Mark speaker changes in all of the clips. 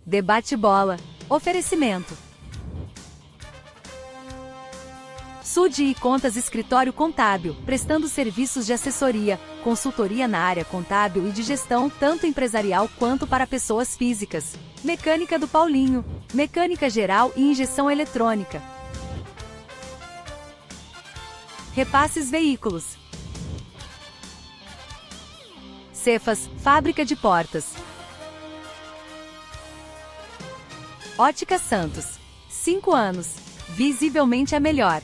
Speaker 1: Debate Bola. Oferecimento. Sude e Contas Escritório Contábil, prestando serviços de assessoria, consultoria na área contábil e de gestão, tanto empresarial quanto para pessoas físicas. Mecânica do Paulinho. Mecânica geral e injeção eletrônica. Repasses Veículos. Cefas, fábrica de portas. Ótica Santos. 5 anos. Visivelmente a melhor.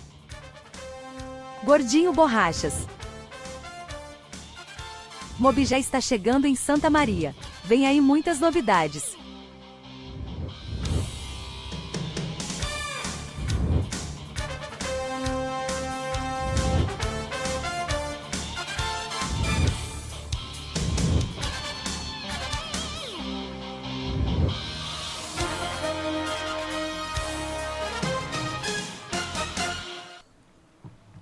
Speaker 1: Gordinho Borrachas. Mobi já está chegando em Santa Maria. Vem aí muitas novidades.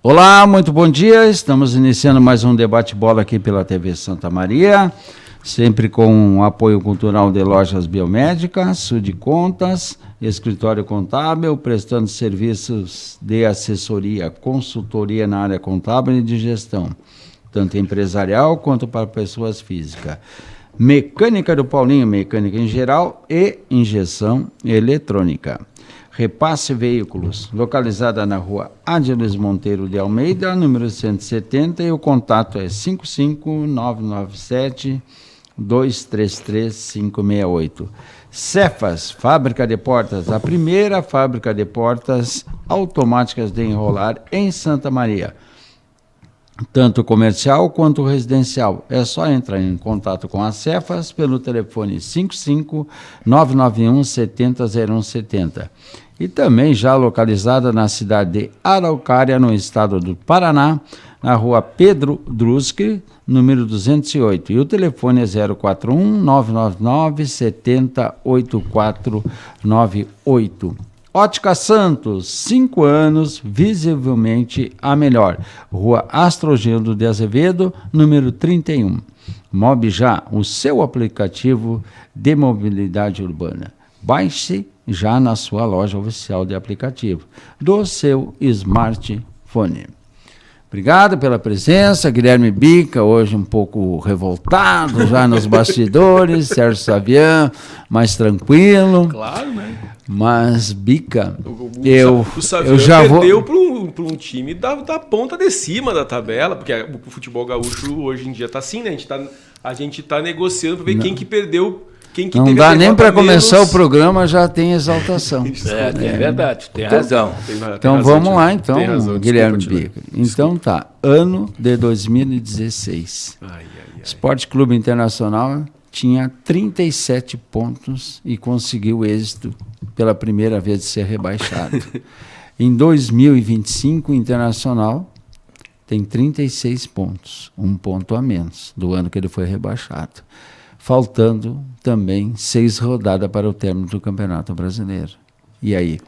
Speaker 2: Olá, muito bom dia. Estamos iniciando mais um debate bola aqui pela TV Santa Maria, sempre com o apoio cultural de Lojas Biomédicas, Sude Contas, Escritório Contábil, prestando serviços de assessoria, consultoria na área contábil e de gestão, tanto empresarial quanto para pessoas físicas. Mecânica do Paulinho, mecânica em geral e injeção eletrônica. Repasse Veículos, localizada na rua Ángeles Monteiro de Almeida, número 170, e o contato é 55997-233-568. Cefas, fábrica de portas, a primeira fábrica de portas automáticas de enrolar em Santa Maria. Tanto comercial quanto residencial. É só entrar em contato com a Cefas pelo telefone 55-991-700170. E também já localizada na cidade de Araucária, no estado do Paraná, na rua Pedro Druski, número 208. E o telefone é 041-999-708498. Ótica Santos, 5 anos, visivelmente a melhor. Rua Astrogildo de Azevedo, número 31. Mob já, o seu aplicativo de mobilidade urbana. Baixe já na sua loja oficial de aplicativo do seu smartphone. Obrigado pela presença, Guilherme Bica, hoje um pouco revoltado já nos bastidores, Sérgio Savian, mais tranquilo.
Speaker 3: Claro, né?
Speaker 2: Mas, Bica,
Speaker 3: O
Speaker 2: eu
Speaker 3: Savian
Speaker 2: já
Speaker 3: perdeu para um time da ponta de cima da tabela, porque o futebol gaúcho hoje em dia está assim, né? A gente tá negociando para ver quem que perdeu.
Speaker 2: Não dá nem para começar o programa, já tem exaltação.
Speaker 4: É verdade, tem razão.
Speaker 2: Então vamos lá, então, Guilherme Bica. Então tá, ano de 2016. Esporte Clube Internacional tinha 37 pontos e conseguiu êxito pela primeira vez de ser rebaixado. Em 2025, o Internacional tem 36 pontos, um ponto a menos do ano que ele foi rebaixado. Faltando também 6 rodadas para o término do Campeonato Brasileiro. E aí?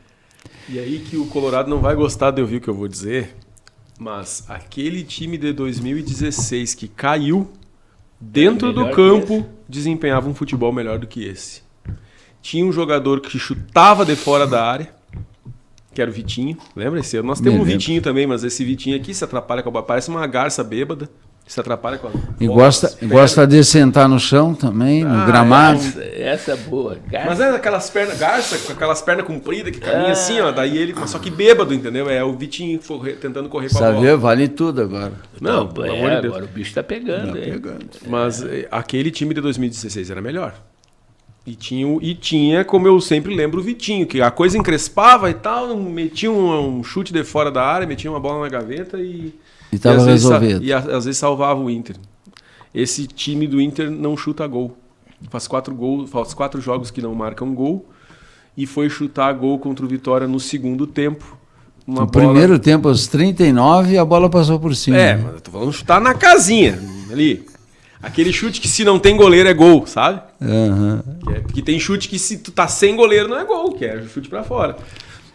Speaker 3: E aí que o Colorado não vai gostar de ouvir o que eu vou dizer, mas aquele time de 2016 que caiu dentro do campo desempenhava um futebol melhor do que esse. Tinha um jogador que chutava de fora da área, que era o Vitinho. Lembra esse ano? Nós temos um Vitinho também, mas esse Vitinho aqui se atrapalha com a bola. Parece uma garça bêbada. Se atrapalha com a bola.
Speaker 2: E gosta de sentar no chão também, no gramado.
Speaker 4: Essa é boa. Garça.
Speaker 3: Mas é aquelas pernas, garça, com aquelas pernas compridas que caminha assim, ó. Daí ele, só que bêbado, entendeu? É o Vitinho tentando correr com a bola.
Speaker 2: Sabia, vale tudo agora.
Speaker 3: Não, pelo amor de Deus.
Speaker 4: Agora o bicho tá pegando.
Speaker 3: Mas aquele time de 2016 era melhor. E tinha, como eu sempre lembro, o Vitinho, que a coisa encrespava e tal, metia um chute de fora da área, metia uma bola na gaveta e
Speaker 2: estava resolvido.
Speaker 3: E às vezes salvava o Inter. Esse time do Inter não chuta gol. Faz 4 jogos que não marcam gol. E foi chutar gol contra o Vitória no segundo tempo.
Speaker 2: No primeiro tempo, aos 39, a bola passou por cima.
Speaker 3: Mas eu tô falando chutar na casinha, ali. Aquele chute que se não tem goleiro é gol, sabe?
Speaker 2: Uhum.
Speaker 3: Porque tem chute que se tu tá sem goleiro não é gol, que é chute pra fora.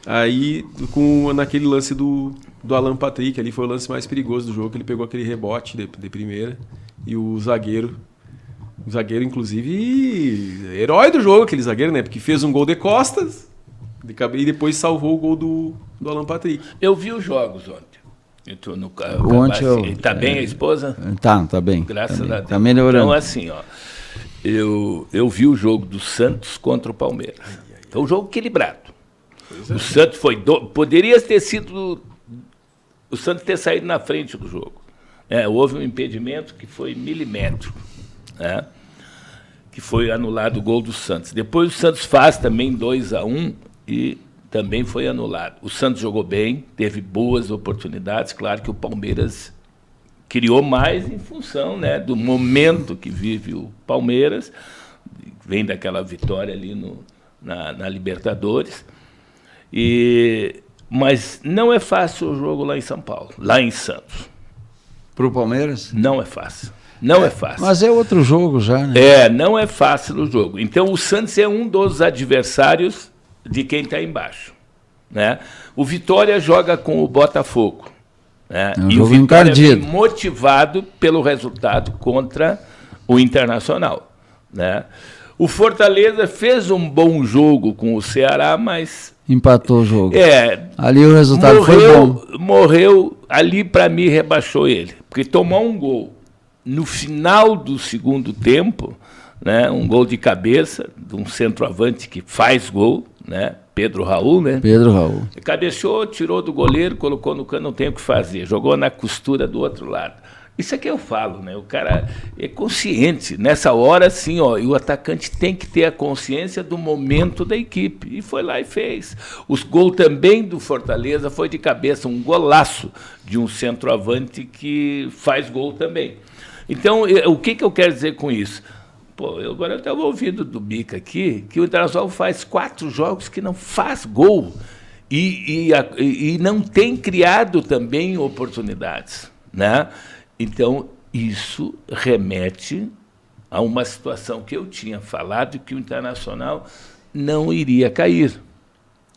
Speaker 3: Aí, naquele lance do Alan Patrick, ali foi o lance mais perigoso do jogo, que ele pegou aquele rebote de primeira e o zagueiro Um zagueiro, inclusive, herói do jogo, aquele zagueiro, né? Porque fez um gol de costas e depois salvou o gol do Alan Patrick.
Speaker 4: Eu vi os jogos ontem. Eu tô no carro.
Speaker 2: Ontem
Speaker 4: Tá bem a esposa?
Speaker 2: Tá bem.
Speaker 4: Graças a Deus.
Speaker 2: Tá melhorando.
Speaker 4: Então, assim, ó. Eu vi o jogo do Santos contra o Palmeiras. Foi um jogo equilibrado. O Santos poderia ter sido... O Santos ter saído na frente do jogo. Houve um impedimento que foi milimétrico, né? Que foi anulado o gol do Santos. Depois o Santos faz também 2-1 e também foi anulado. O Santos jogou bem, teve boas oportunidades. Claro que o Palmeiras criou mais em função, né, do momento que vive o Palmeiras. Vem daquela vitória ali na Libertadores. Mas não é fácil o jogo lá em São Paulo, lá em Santos.
Speaker 2: Pro Palmeiras?
Speaker 4: Não é fácil. Não é fácil.
Speaker 2: Mas é outro jogo já, né?
Speaker 4: Não é fácil o jogo. Então, o Santos é um dos adversários de quem está embaixo, né? O Vitória joga com o Botafogo, né?
Speaker 2: É um
Speaker 4: e
Speaker 2: jogo
Speaker 4: o Vitória
Speaker 2: encardido.
Speaker 4: vem motivado pelo resultado contra o Internacional, né? O Fortaleza fez um bom jogo com o Ceará, mas...
Speaker 2: Empatou o jogo.
Speaker 4: Ali
Speaker 2: o resultado foi bom.
Speaker 4: Morreu, ali para mim rebaixou ele. Porque tomar um gol no final do segundo tempo, né, um gol de cabeça, de um centroavante que faz gol, né, Pedro Raul, né?
Speaker 2: Pedro Raul.
Speaker 4: Cabeceou, tirou do goleiro, colocou no cano, não tem o que fazer. Jogou na costura do outro lado. Isso é que eu falo, né? O cara é consciente. Nessa hora, sim, ó, e o atacante tem que ter a consciência do momento da equipe. E foi lá e fez. Os gols também do Fortaleza foi de cabeça, um golaço de um centroavante que faz gol também. Então, o que eu quero dizer com isso? Pô, agora eu estava ouvindo do Bica aqui que o Internacional faz 4 jogos que não faz gol e não tem criado também oportunidades, né? Então, isso remete a uma situação que eu tinha falado, que o Internacional não iria cair.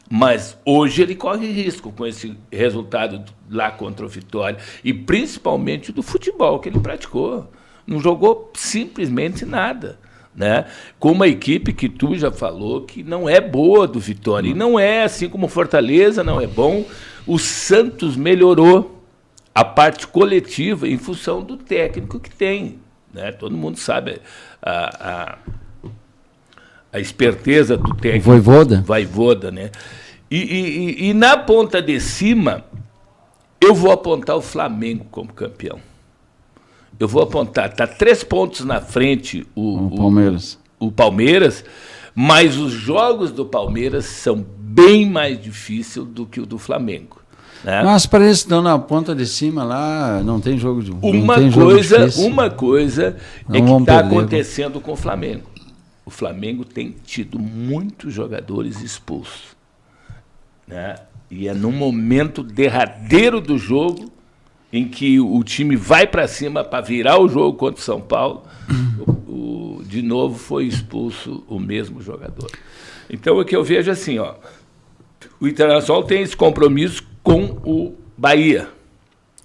Speaker 4: Mas hoje ele corre risco com esse resultado lá contra o Vitória, e principalmente do futebol que ele praticou. Não jogou simplesmente nada, né? Com uma equipe que tu já falou que não é boa do Vitória. E não é assim como o Fortaleza não é bom. O Santos melhorou a parte coletiva em função do técnico que tem, né? Todo mundo sabe a esperteza do técnico. Vojvoda, né? E na ponta de cima, eu vou apontar o Flamengo como campeão. Eu vou apontar, está 3 pontos na frente o Palmeiras, mas os jogos do Palmeiras são bem mais difíceis do que o do Flamengo. Né?
Speaker 2: Mas para eles estão na ponta de cima lá, não tem jogo de
Speaker 4: Uma coisa é que está acontecendo com o Flamengo. O Flamengo tem tido muitos jogadores expulsos, né? E é no momento derradeiro do jogo em que o time vai para cima para virar o jogo contra o São Paulo, de novo foi expulso o mesmo jogador. Então, o que eu vejo assim, ó, o Internacional tem esse compromisso com o Bahia,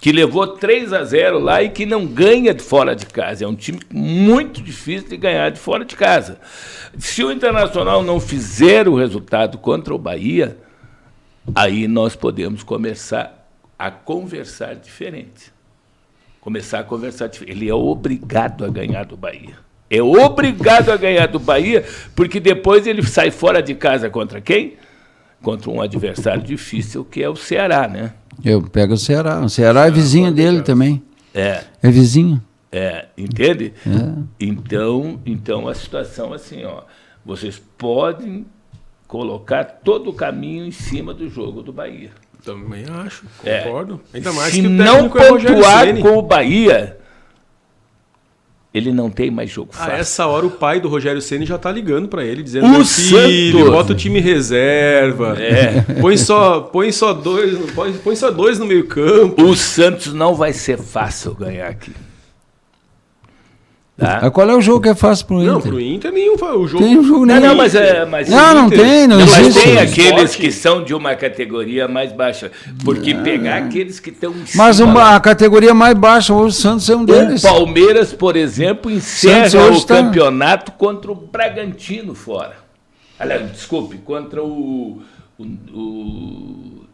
Speaker 4: que levou 3-0 lá e que não ganha de fora de casa. É um time muito difícil de ganhar de fora de casa. Se o Internacional não fizer o resultado contra o Bahia, aí nós podemos começar a conversar diferente. Ele é obrigado a ganhar do Bahia. É obrigado a ganhar do Bahia, porque depois ele sai fora de casa contra quem? Contra um adversário difícil, que é o Ceará, né?
Speaker 2: Eu pego o Ceará. O Ceará é vizinho dele também. É vizinho.
Speaker 4: Entende? Então a situação assim, ó, vocês podem colocar todo o caminho em cima do jogo do Bahia.
Speaker 3: Também acho, concordo. Ainda mais
Speaker 4: se
Speaker 3: que o
Speaker 4: não
Speaker 3: técnico é o Rogério
Speaker 4: pontuar
Speaker 3: Ceni.
Speaker 4: com o Bahia, ele não tem mais jogo fácil.
Speaker 3: A essa hora o pai do Rogério Ceni já tá ligando para ele, dizendo:
Speaker 4: O
Speaker 3: meu filho,
Speaker 4: Santos.
Speaker 3: bota o time reserva, põe só dois no meio campo.
Speaker 4: O Santos não vai ser fácil ganhar aqui. Tá?
Speaker 2: Qual é o jogo que é fácil pro Inter?
Speaker 3: Não, pro Inter nenhum. O jogo...
Speaker 2: Tem um jogo
Speaker 4: Não,
Speaker 2: nenhum.
Speaker 4: não, mas
Speaker 2: Não tem, não
Speaker 4: mas
Speaker 2: existe.
Speaker 4: tem aqueles
Speaker 3: Esporte.
Speaker 4: que são de uma categoria mais baixa. Porque pegar aqueles que estão em
Speaker 2: Mas
Speaker 4: cima lá,
Speaker 2: a categoria mais baixa, o Santos é um deles.
Speaker 4: o Palmeiras, por exemplo, encerra
Speaker 2: Santos hoje
Speaker 4: o
Speaker 2: tá-
Speaker 4: campeonato contra o Bragantino fora. Aliás, desculpe, contra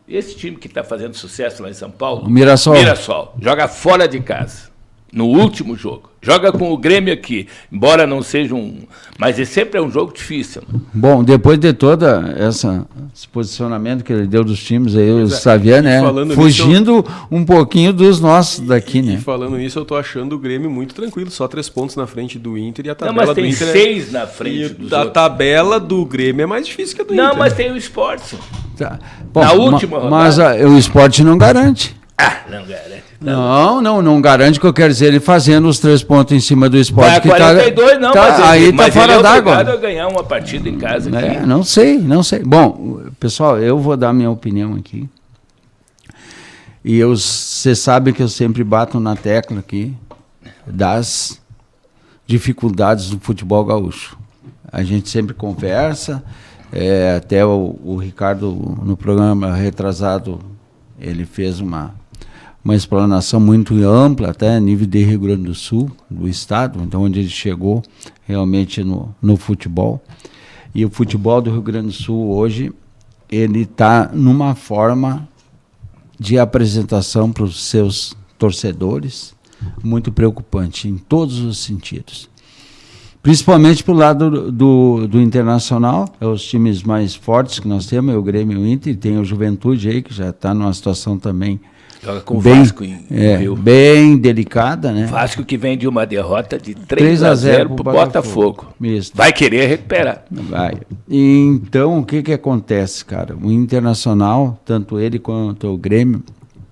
Speaker 4: esse time que está fazendo sucesso lá em São Paulo.
Speaker 2: O Mirassol.
Speaker 4: Mirassol. Joga fora de casa. No último jogo. Joga com o Grêmio aqui. Embora não seja um... Mas sempre é um jogo difícil. Né?
Speaker 2: Bom, depois de toda esse posicionamento que ele deu dos times aí, o Xavier, né?
Speaker 3: falando
Speaker 2: Fugindo um pouquinho dos nossos daqui,
Speaker 3: E
Speaker 2: né?
Speaker 3: falando nisso, eu tô achando o Grêmio muito tranquilo. Só 3 pontos na frente do Inter e a
Speaker 4: Não,
Speaker 3: tabela
Speaker 4: mas
Speaker 3: do
Speaker 4: tem
Speaker 3: Inter
Speaker 4: 6 na frente dos
Speaker 3: a
Speaker 4: outros.
Speaker 3: tabela do Grêmio é mais difícil que a do Inter.
Speaker 4: Não, mas tem o Sport.
Speaker 2: Tá. Bom,
Speaker 4: Na última
Speaker 2: mas
Speaker 4: rodada.
Speaker 2: o esporte não garante.
Speaker 4: Ah, não garante.
Speaker 2: Não garante, que eu quero dizer, ele fazendo os 3 pontos em cima do esporte.
Speaker 4: Vai
Speaker 2: que
Speaker 4: 42 não, mas
Speaker 2: aí
Speaker 4: ele,
Speaker 2: tá
Speaker 4: mas
Speaker 2: fora
Speaker 4: ele é
Speaker 2: d'água.
Speaker 4: obrigado a ganhar uma partida em casa aqui.
Speaker 2: Não sei. Bom, pessoal, eu vou dar minha opinião aqui. E você sabe que eu sempre bato na tecla aqui das dificuldades do futebol gaúcho. A gente sempre conversa, até o Ricardo, no programa retrasado, ele fez uma explanação muito ampla, até a nível de Rio Grande do Sul, do estado, então onde ele chegou realmente no futebol. E o futebol do Rio Grande do Sul hoje, ele está numa forma de apresentação para os seus torcedores muito preocupante em todos os sentidos. Principalmente para o lado do Internacional, é os times mais fortes que nós temos, é o Grêmio e o Inter, e tem o Juventude aí, que já está numa situação também
Speaker 4: Joga com o Vasco em Rio.
Speaker 2: bem delicada, né?
Speaker 4: Vasco que vem de uma derrota de 3-0 pro Botafogo.
Speaker 2: Isso.
Speaker 4: Vai querer recuperar.
Speaker 2: Vai. E então, o que acontece, cara? O Internacional, tanto ele quanto o Grêmio,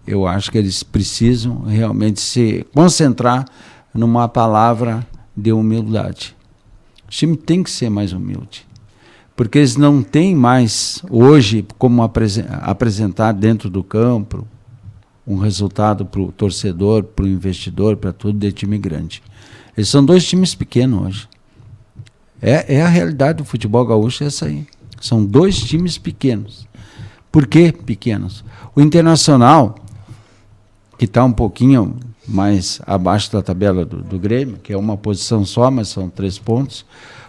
Speaker 2: eu acho que eles precisam realmente se concentrar numa palavra de humildade. O time tem que ser mais humilde. Porque eles não têm mais, hoje, como apresentar dentro do campo um resultado para o torcedor, para o investidor, para tudo, de time grande. Eles são 2 times pequenos hoje. É a realidade do futebol gaúcho, é essa aí. São 2 times pequenos. Por que pequenos? O Internacional, que está um pouquinho mais abaixo da tabela do Grêmio, que é uma posição só, mas são 3 pontos,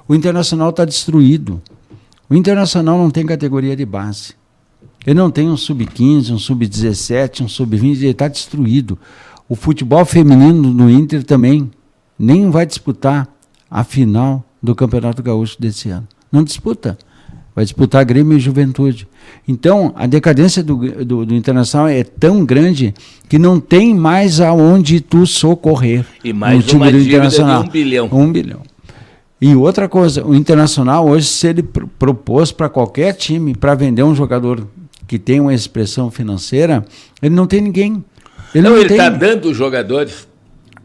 Speaker 2: o Internacional está destruído. O Internacional não tem categoria de base. Ele não tem um sub-15, um sub-17, um sub-20, ele está destruído. O futebol feminino no Inter também nem vai disputar a final do Campeonato Gaúcho desse ano. Não disputa. Vai disputar Grêmio e Juventude. Então, a decadência do Internacional é tão grande que não tem mais aonde tu socorrer.
Speaker 4: E mais
Speaker 2: no time
Speaker 4: uma
Speaker 2: do
Speaker 4: dívida
Speaker 2: Internacional.
Speaker 4: de 1 bilhão.
Speaker 2: 1 bilhão. E outra coisa, o Internacional hoje, se ele propôs para qualquer time para vender um jogador que tem uma expressão financeira, ele não tem ninguém. Ele
Speaker 4: está dando os jogadores,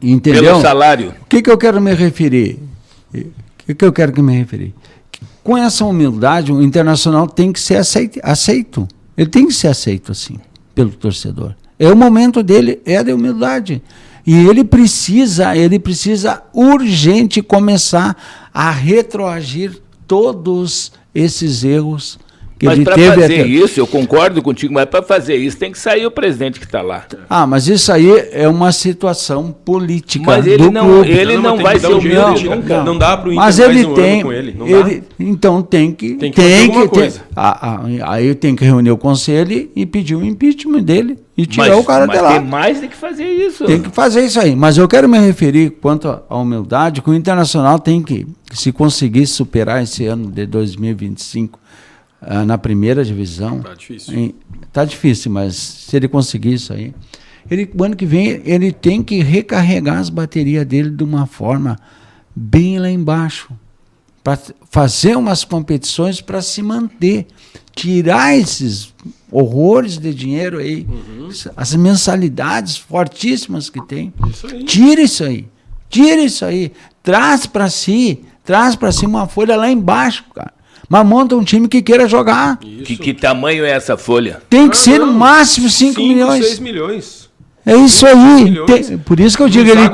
Speaker 2: entendeu?
Speaker 4: pelo salário.
Speaker 2: O que eu quero me referir? Com essa humildade, o Internacional tem que ser aceito. Ele tem que ser aceito assim, pelo torcedor. É o momento dele, é de humildade. E ele precisa urgente começar a retroagir todos esses erros que
Speaker 4: Mas
Speaker 2: ele
Speaker 4: para
Speaker 2: teve
Speaker 4: fazer
Speaker 2: até...
Speaker 4: isso, eu concordo contigo, mas para fazer isso tem que sair o presidente que está lá.
Speaker 2: Mas isso aí é uma situação política
Speaker 4: Mas ele
Speaker 2: do
Speaker 4: não,
Speaker 2: clube.
Speaker 4: ele não vai ser o
Speaker 3: jeito,
Speaker 4: mesmo.
Speaker 3: não dá para o Inter
Speaker 2: Mas
Speaker 3: mais
Speaker 2: ele
Speaker 3: um
Speaker 2: tem,
Speaker 3: ano com ele. Não dá.
Speaker 2: então tem que
Speaker 3: fazer alguma coisa.
Speaker 2: Aí tem que reunir o conselho e pedir o impeachment dele e tirar o cara de lá.
Speaker 4: Mas tem mais do que fazer isso.
Speaker 2: Tem que fazer isso aí. Mas eu quero me referir quanto à humildade, que o Internacional tem que, se conseguir superar esse ano de 2025 na primeira divisão.
Speaker 3: Tá difícil.
Speaker 2: Tá difícil, mas se ele conseguir isso aí, o ano que vem ele tem que recarregar as baterias dele de uma forma bem lá embaixo, para fazer umas competições para se manter, tirar esses horrores de dinheiro aí, as mensalidades fortíssimas que tem. Tira isso aí, traz para si uma folha lá embaixo, cara. Mas monta um time que queira jogar.
Speaker 4: Que tamanho é essa folha?
Speaker 2: Tem que ser no máximo 5 milhões.
Speaker 3: 6 milhões.
Speaker 2: É isso aí. Por isso que eu digo, ele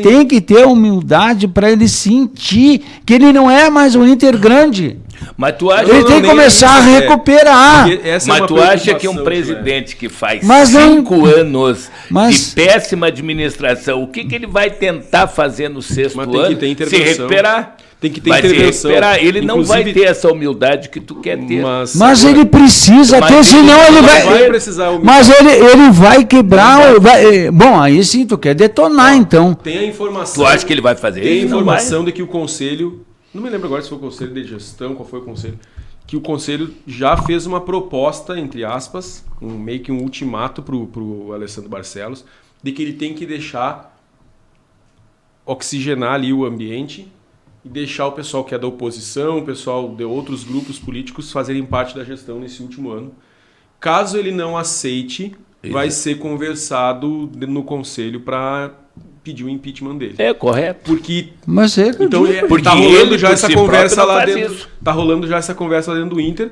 Speaker 2: tem que ter humildade para ele sentir que ele não é mais um Inter grande.
Speaker 4: Mas tu acha
Speaker 2: ele tem que começar a recuperar.
Speaker 4: Mas tu acha que um presidente que faz 5 anos de péssima administração, o que ele vai tentar fazer no 6º ano? Se recuperar?
Speaker 3: Tem que ter intervenção.
Speaker 4: Ele não vai ter essa humildade que tu quer ter.
Speaker 2: Mas ele precisa ter, senão ele vai
Speaker 3: precisar.
Speaker 2: Mas ele vai quebrar. Bom, aí sim, tu quer detonar, então.
Speaker 3: Tem a informação.
Speaker 4: Tu acha que ele vai fazer isso?
Speaker 3: Tem a informação de que o conselho, não me lembro agora se foi o conselho de gestão, qual foi o conselho, que o conselho já fez uma proposta, entre aspas, meio que um ultimato pro Alessandro Barcelos, de que ele tem que deixar oxigenar ali o ambiente e deixar o pessoal que é da oposição, o pessoal de outros grupos políticos fazerem parte da gestão nesse último ano. Caso ele não aceite, vai ser conversado no conselho para pedir o impeachment dele.
Speaker 4: É correto.
Speaker 3: Porque
Speaker 2: mas
Speaker 3: então tá rolando já essa conversa lá dentro. Tá rolando já essa conversa lá dentro do Inter.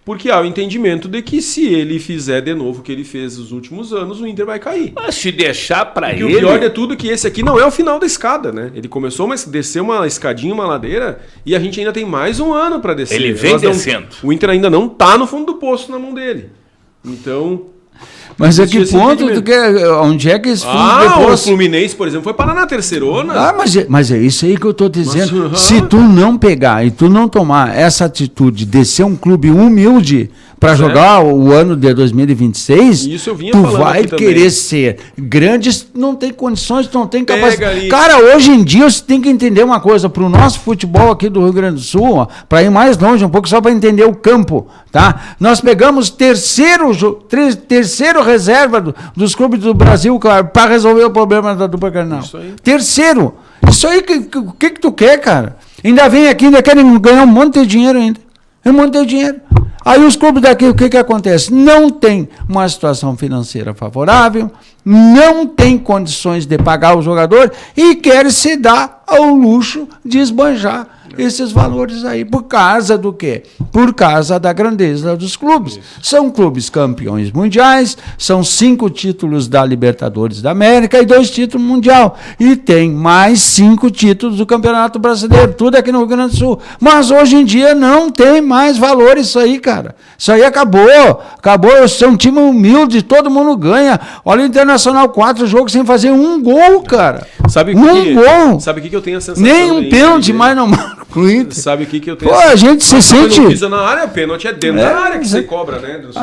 Speaker 3: Porque há o entendimento de que se ele fizer de novo o que ele fez nos últimos anos, o Inter vai cair.
Speaker 4: Mas se deixar para ele...
Speaker 3: E o pior de tudo é que esse aqui não é o final da escada, né? Ele começou a descer uma escadinha, uma ladeira, e a gente ainda tem mais um ano para descer.
Speaker 4: Ele vem descendo.
Speaker 3: O Inter ainda não tá no fundo do poço na mão dele. Então...
Speaker 2: Mas a que ponto tu quer... Onde é que esse fundo do poço...
Speaker 3: o Fluminense, por exemplo, foi parar na terceirona.
Speaker 2: Mas é isso aí que eu tô dizendo. Se tu não pegar e tu não tomar essa atitude de ser um clube humilde para jogar o ano de 2026,
Speaker 3: isso eu vinha
Speaker 2: tu
Speaker 3: falando
Speaker 2: vai
Speaker 3: aqui
Speaker 2: querer
Speaker 3: também.
Speaker 2: ser grande, não tem condições, não tem capacidade. Cara, hoje em dia você tem que entender uma coisa, pro nosso futebol aqui do Rio Grande do Sul, para ir mais longe um pouco, só para entender o campo, tá? Nós pegamos terceiro reserva dos clubes do Brasil, cara, para resolver o problema da dupla Grenal.
Speaker 3: Isso aí.
Speaker 2: Terceiro. Isso aí, o que tu quer, cara? Ainda vem aqui, ainda querem ganhar um monte de dinheiro ainda. Um monte de dinheiro. Aí os clubes daqui, o que acontece? Não tem uma situação financeira favorável, não tem condições de pagar o jogador e quer se dar ao luxo de esbanjar esses valores aí. Por causa do quê? Por causa da grandeza dos clubes. Isso. São clubes campeões mundiais, são 5 títulos da Libertadores da América e 2 títulos mundial. E tem mais 5 títulos do Campeonato Brasileiro, tudo aqui no Rio Grande do Sul. Mas hoje em dia não tem mais valor isso aí, cara. Isso aí acabou. Acabou. Isso é um time humilde, todo mundo ganha. Olha o Internacional, 4 jogos sem fazer um gol, cara.
Speaker 3: Sabe
Speaker 2: gol.
Speaker 3: Sabe o que eu tenho a sensação?
Speaker 2: Nem um pênalti mais não marca o Inter.
Speaker 3: Sabe o que eu tenho?
Speaker 2: Pô, a gente se sente...
Speaker 3: Não pisa na área, pênalti é dentro da área que você cobra, né? Na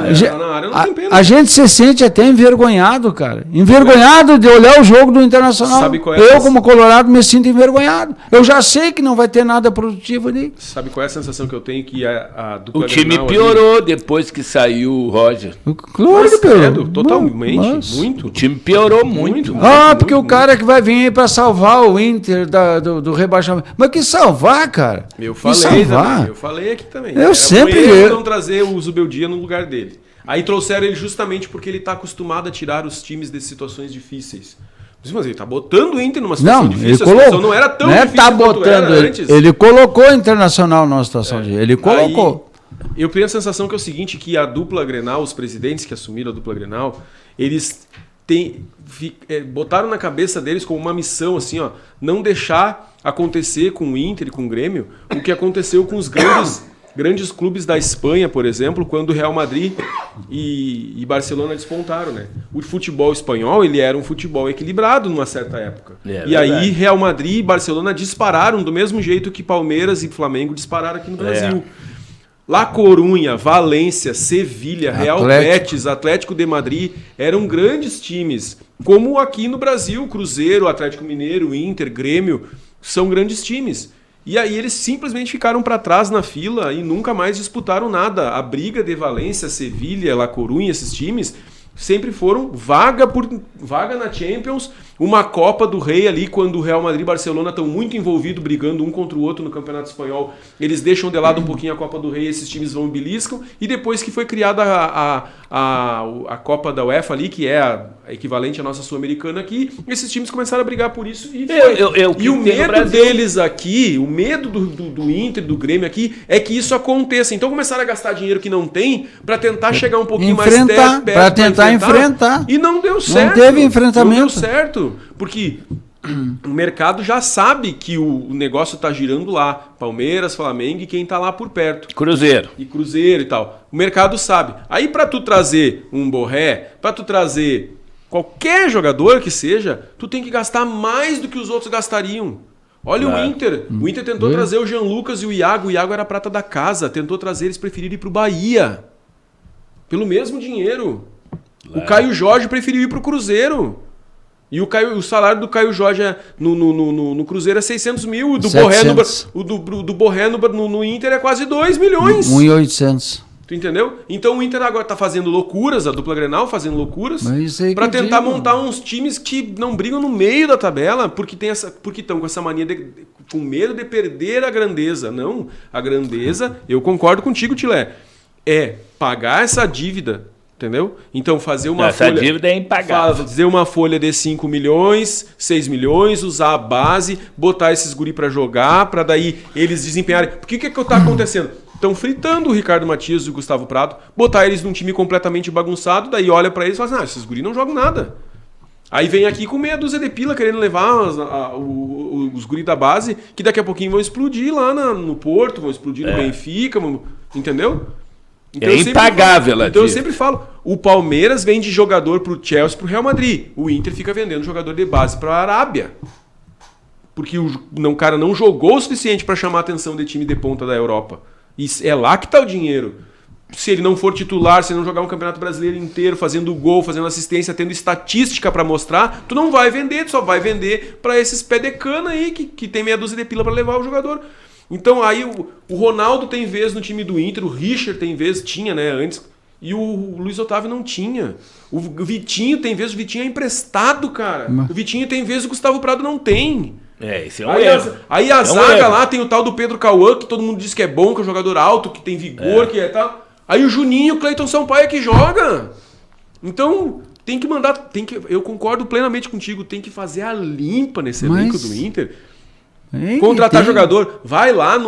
Speaker 3: área não tem pênalti.
Speaker 2: A gente se sente até envergonhado, cara. Envergonhado de olhar o jogo do Internacional.
Speaker 3: Sabe qual é
Speaker 2: eu, como colorado, me sinto envergonhado. Eu já sei que não vai ter nada produtivo ali.
Speaker 3: Sabe qual é a sensação que eu tenho? Que a dupla
Speaker 4: o time piorou ali, depois que saiu o Roger.
Speaker 2: Claro que piorou.
Speaker 3: Totalmente. Muito.
Speaker 4: O time piorou muito.
Speaker 2: Porque o cara que vai vir aí pra salvar o Inter do rebaixamento. Mas que salvar, cara?
Speaker 3: Eu falei aqui também.
Speaker 2: Eu sempre
Speaker 3: não trazer o Zubeldia no lugar dele. Aí trouxeram ele justamente porque ele tá acostumado a tirar os times de situações difíceis. Mas ele tá botando o Inter numa situação difícil. A situação não era tão difícil quanto era antes.
Speaker 2: Ele colocou o Internacional numa situação difícil. Ele colocou.
Speaker 3: Aí, eu tenho a sensação que é o seguinte, que a dupla Grenal, os presidentes que assumiram a dupla Grenal, eles botaram na cabeça deles como uma missão, assim, ó, não deixar acontecer com o Inter e com o Grêmio o que aconteceu com os grandes clubes da Espanha, por exemplo, quando o Real Madrid e Barcelona despontaram, né? O futebol espanhol, ele era um futebol equilibrado numa certa época. Aí Real Madrid e Barcelona dispararam do mesmo jeito que Palmeiras e Flamengo dispararam aqui no Brasil. La Coruña, Valência, Sevilha, Real Betis, Atlético de Madrid eram grandes times, como aqui no Brasil, Cruzeiro, Atlético Mineiro, Inter, Grêmio, são grandes times. E aí eles simplesmente ficaram para trás na fila e nunca mais disputaram nada. A briga de Valência, Sevilha, La Coruña, esses times sempre foram vaga na Champions, uma Copa do Rei ali, quando o Real Madrid e Barcelona estão muito envolvidos, brigando um contra o outro no Campeonato Espanhol. Eles deixam de lado um pouquinho a Copa do Rei, esses times vão e beliscam, e depois que foi criada a Copa da UEFA ali, que é a equivalente à nossa Sul-Americana aqui, esses times começaram a brigar por isso. E o medo deles aqui, o medo do Inter, do Grêmio aqui, é que isso aconteça. Então começaram a gastar dinheiro que não tem para tentar chegar um pouquinho mais perto.
Speaker 2: Para tentar vai enfrentar.
Speaker 3: E não deu certo.
Speaker 2: Não teve enfrentamento.
Speaker 3: Não deu certo, porque o mercado já sabe que o negócio tá girando lá. Palmeiras, Flamengo e quem tá lá por perto.
Speaker 4: Cruzeiro.
Speaker 3: E Cruzeiro e tal. O mercado sabe. Aí pra tu trazer um Borré, pra tu trazer qualquer jogador que seja, tu tem que gastar mais do que os outros gastariam. Olha o Inter. O Inter tentou trazer o Jean Lucas e o Iago. O Iago era a prata da casa. Tentou trazer, eles preferiram ir pro Bahia. Pelo mesmo dinheiro. O Caio Jorge preferiu ir pro Cruzeiro. E o salário do Caio Jorge no Cruzeiro é 600 mil. O do Borré no Inter é quase 2 milhões.
Speaker 2: 1.800.
Speaker 3: Tu entendeu? Então o Inter agora tá fazendo loucuras, a dupla Grenal fazendo loucuras, pra
Speaker 2: que
Speaker 3: tentar montar uns times que não brigam no meio da tabela, porque estão com essa mania com medo de perder a grandeza. Não, a grandeza, eu concordo contigo, Tilé, é pagar essa dívida. Entendeu? Então fazer uma folha...
Speaker 4: Essa dívida é impagável.
Speaker 3: Fazer uma folha de 5 milhões, 6 milhões, usar a base, botar esses guri pra jogar, pra daí eles desempenharem... Porque o que tá acontecendo? Estão fritando o Ricardo Matias e o Gustavo Prado, botar eles num time completamente bagunçado, daí olha pra eles e fala assim, esses guri não jogam nada. Aí vem aqui com meia dúzia de pila querendo levar os guri da base, que daqui a pouquinho vão explodir lá no Porto, vão explodir no Benfica, entendeu?
Speaker 4: Então é impagável.
Speaker 3: Então eu sempre falo, o Palmeiras vende jogador pro Chelsea, pro Real Madrid. O Inter fica vendendo jogador de base pra Arábia. Porque o cara não jogou o suficiente para chamar a atenção de time de ponta da Europa. E é lá que tá o dinheiro. Se ele não for titular, se ele não jogar um campeonato brasileiro inteiro, fazendo gol, fazendo assistência, tendo estatística para mostrar, tu não vai vender, tu só vai vender para esses pé de cana aí que tem meia dúzia de pila para levar o jogador. Então aí o Ronaldo tem vez no time do Inter, o Richard tem vez, tinha, né, antes, e o Luiz Otávio não tinha. O Vitinho tem vez, o Vitinho é emprestado, cara. O Vitinho tem vez, o Gustavo Prado não tem.
Speaker 4: Esse é um erro.
Speaker 3: Aí a zaga lá tem o tal do Pedro Cauã, que todo mundo diz que é bom, que é um jogador alto, que tem vigor, que é tal. Aí o Juninho, o Cleiton Sampaio que joga. Então, tem que mandar, eu concordo plenamente contigo, tem que fazer a limpa nesse elenco do Inter. Contratar jogador, vai lá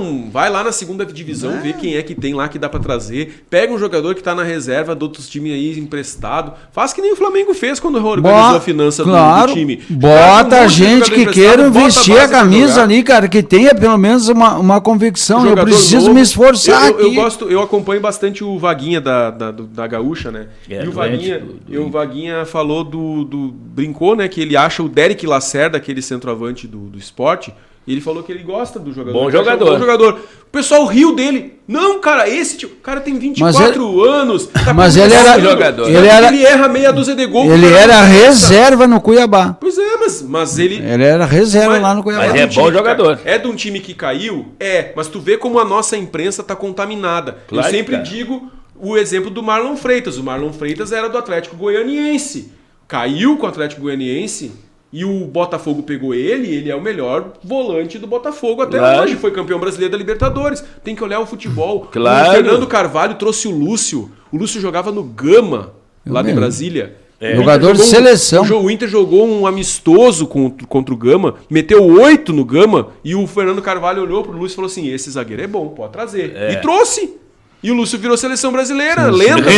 Speaker 3: na segunda divisão, ver quem é que tem lá que dá pra trazer, pega um jogador que tá na reserva de outros times aí emprestado, faz que nem o Flamengo fez quando organizou a finança do time.
Speaker 2: Bota gente que queira vestir a camisa ali, cara, que tenha pelo menos uma convicção. Eu preciso me esforçar aqui.
Speaker 3: Eu acompanho bastante o Vaguinha da Gaúcha, né? E o Vaguinha falou brincou, né, que ele acha o Derek Lacerda, aquele centroavante do esporte. E ele falou que ele gosta do jogador.
Speaker 4: Bom jogador.
Speaker 3: O pessoal riu dele. Não, cara, esse cara tem 24 anos. Tá
Speaker 2: mas ele era
Speaker 4: jogador.
Speaker 3: Ele erra meia dúzia de gol.
Speaker 2: Ele era reserva no Cuiabá.
Speaker 3: Pois é, mas ele
Speaker 2: era reserva lá no Cuiabá.
Speaker 4: Mas é bom jogador.
Speaker 3: É de um time que caiu? Mas tu vê como a nossa imprensa tá contaminada. Claro, eu sempre digo o exemplo do Marlon Freitas. O Marlon Freitas era do Atlético Goianiense. Caiu com o Atlético Goianiense. E o Botafogo pegou ele é o melhor volante do Botafogo até hoje. Foi campeão brasileiro da Libertadores. Tem que olhar o futebol.
Speaker 4: Claro.
Speaker 3: O Fernando Carvalho trouxe o Lúcio. O Lúcio jogava no Gama, lá de Brasília.
Speaker 2: Jogador de seleção.
Speaker 3: O Inter jogou um amistoso contra o Gama, meteu 8 no Gama, e o Fernando Carvalho olhou pro Lúcio e falou assim, esse zagueiro é bom, pode trazer. E trouxe. E o Lúcio virou seleção brasileira, lenda.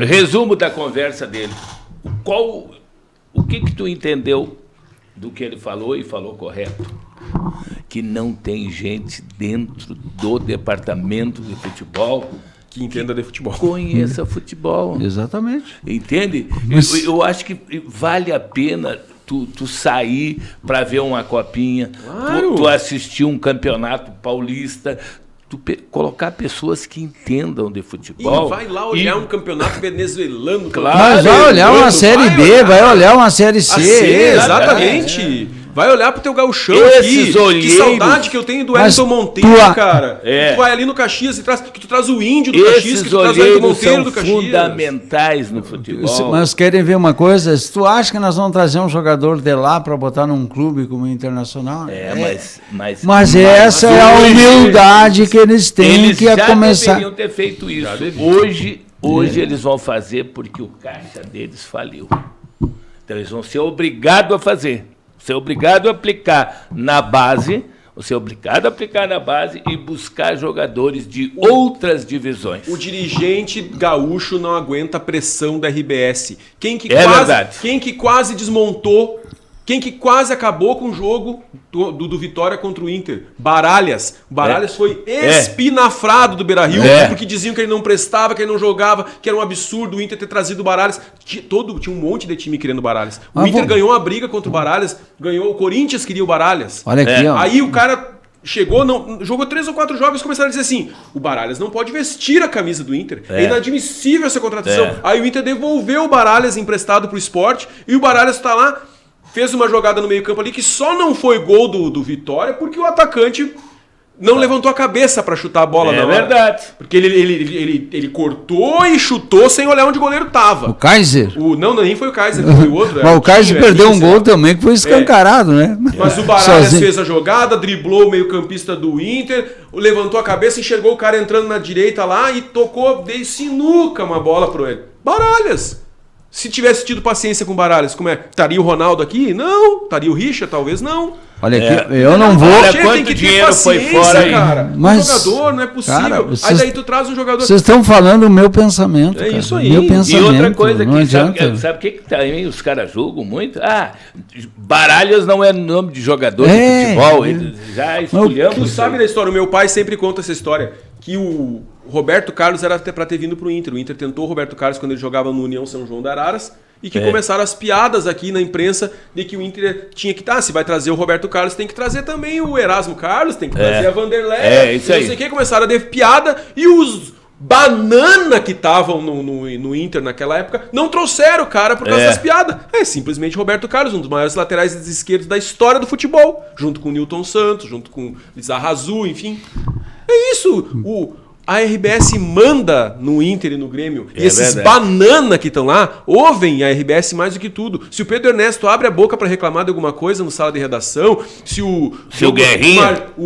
Speaker 4: Resumo da conversa dele. O que tu entendeu do que ele falou e falou correto? Que não tem gente dentro do departamento de futebol
Speaker 3: que entenda de futebol.
Speaker 4: Conheça futebol.
Speaker 2: Exatamente.
Speaker 4: Entende? Eu acho que vale a pena tu sair para ver uma copinha,
Speaker 3: claro.
Speaker 4: tu assistir um campeonato paulista, colocar pessoas que entendam de futebol.
Speaker 3: E vai lá olhar um campeonato venezuelano.
Speaker 4: Claro.
Speaker 2: Mas vai olhar uma Série B, vai olhar uma Série C.
Speaker 3: Exatamente. Vai olhar pro teu gauchão aqui. Que saudade que eu tenho do Elton Monteiro, cara. Tu vai ali no Caxias e tu traz o índio do Caxias, que tu traz o Elton Monteiro do Caxias.
Speaker 4: Fundamentais no futebol.
Speaker 2: Mas querem ver uma coisa? Se tu acha que nós vamos trazer um jogador de lá para botar num clube como o Internacional... Mas essa é a humildade que eles têm que começar.
Speaker 4: Eles deveriam ter feito isso. Hoje eles vão fazer porque o caixa deles faliu. Então eles vão ser obrigados a fazer. Ser obrigado a aplicar na base Você é obrigado a aplicar na base e buscar jogadores de outras divisões.
Speaker 3: O dirigente gaúcho não aguenta a pressão da RBS. Quem que quase desmontou, quem que quase acabou com o jogo do Vitória contra o Inter? Baralhas. O Baralhas foi espinafrado do Beira-Rio, porque diziam que ele não prestava, que ele não jogava, que era um absurdo o Inter ter trazido o Baralhas. Tinha um monte de time querendo o Baralhas. O Inter ganhou uma briga contra o Baralhas, o Corinthians queria o Baralhas.
Speaker 2: Olha aqui, ó.
Speaker 3: Aí o cara chegou, jogou 3 ou 4 jogos e começaram a dizer assim: o Baralhas não pode vestir a camisa do Inter. É inadmissível essa contratação. Aí o Inter devolveu o Baralhas emprestado pro Sport e o Baralhas tá lá, fez uma jogada no meio-campo ali que só não foi gol do Vitória porque o atacante não levantou a cabeça pra chutar a bola na hora.
Speaker 4: É verdade.
Speaker 3: Porque ele cortou e chutou sem olhar onde o goleiro tava.
Speaker 2: O Kaiser?
Speaker 3: Não, nem foi o Kaiser, foi o outro.
Speaker 2: Mas o Kaiser perdeu um gol também que foi escancarado, né?
Speaker 3: Mas o Baralhas fez a jogada, driblou o meio-campista do Inter, levantou a cabeça, enxergou o cara entrando na direita lá e tocou, dei sinuca uma bola pro ele. Baralhas! Se tivesse tido paciência com o Baralhas, como é? Estaria o Ronaldo aqui? Não. Estaria o Richa? Talvez não.
Speaker 2: Olha aqui, eu não vou...
Speaker 3: Tem que ter paciência, foi fora, cara.
Speaker 2: Mas,
Speaker 3: jogador, não é possível. Cara,
Speaker 2: aí
Speaker 3: daí tu traz um jogador...
Speaker 2: Vocês estão falando o meu pensamento,
Speaker 3: É isso aí.
Speaker 2: Meu pensamento,
Speaker 4: e outra coisa,
Speaker 2: não adianta.
Speaker 4: sabe o que também os caras julgam muito? Baralhas não é nome de jogador de futebol. Já escolhemos.
Speaker 3: Tu sabe da história, o meu pai sempre conta essa história, que o Roberto Carlos era para ter vindo pro Inter. O Inter tentou o Roberto Carlos quando ele jogava no União São João de Araras, e que começaram as piadas aqui na imprensa de que o Inter tinha que se vai trazer o Roberto Carlos, tem que trazer também o Erasmo Carlos, tem que trazer a Vanderlei,
Speaker 4: isso aí.
Speaker 3: Não sei o que, começaram a ter piada, e os banana que estavam no Inter naquela época não trouxeram o cara por causa das piadas. É simplesmente Roberto Carlos, um dos maiores laterais esquerdos da história do futebol, junto com o Nilton Santos, junto com o Lizarrazu, enfim. É isso, a RBS manda no Inter e no Grêmio. E esses banana que estão lá ouvem a RBS mais do que tudo. Se o Pedro Ernesto abre a boca para reclamar de alguma coisa no sala de redação, se o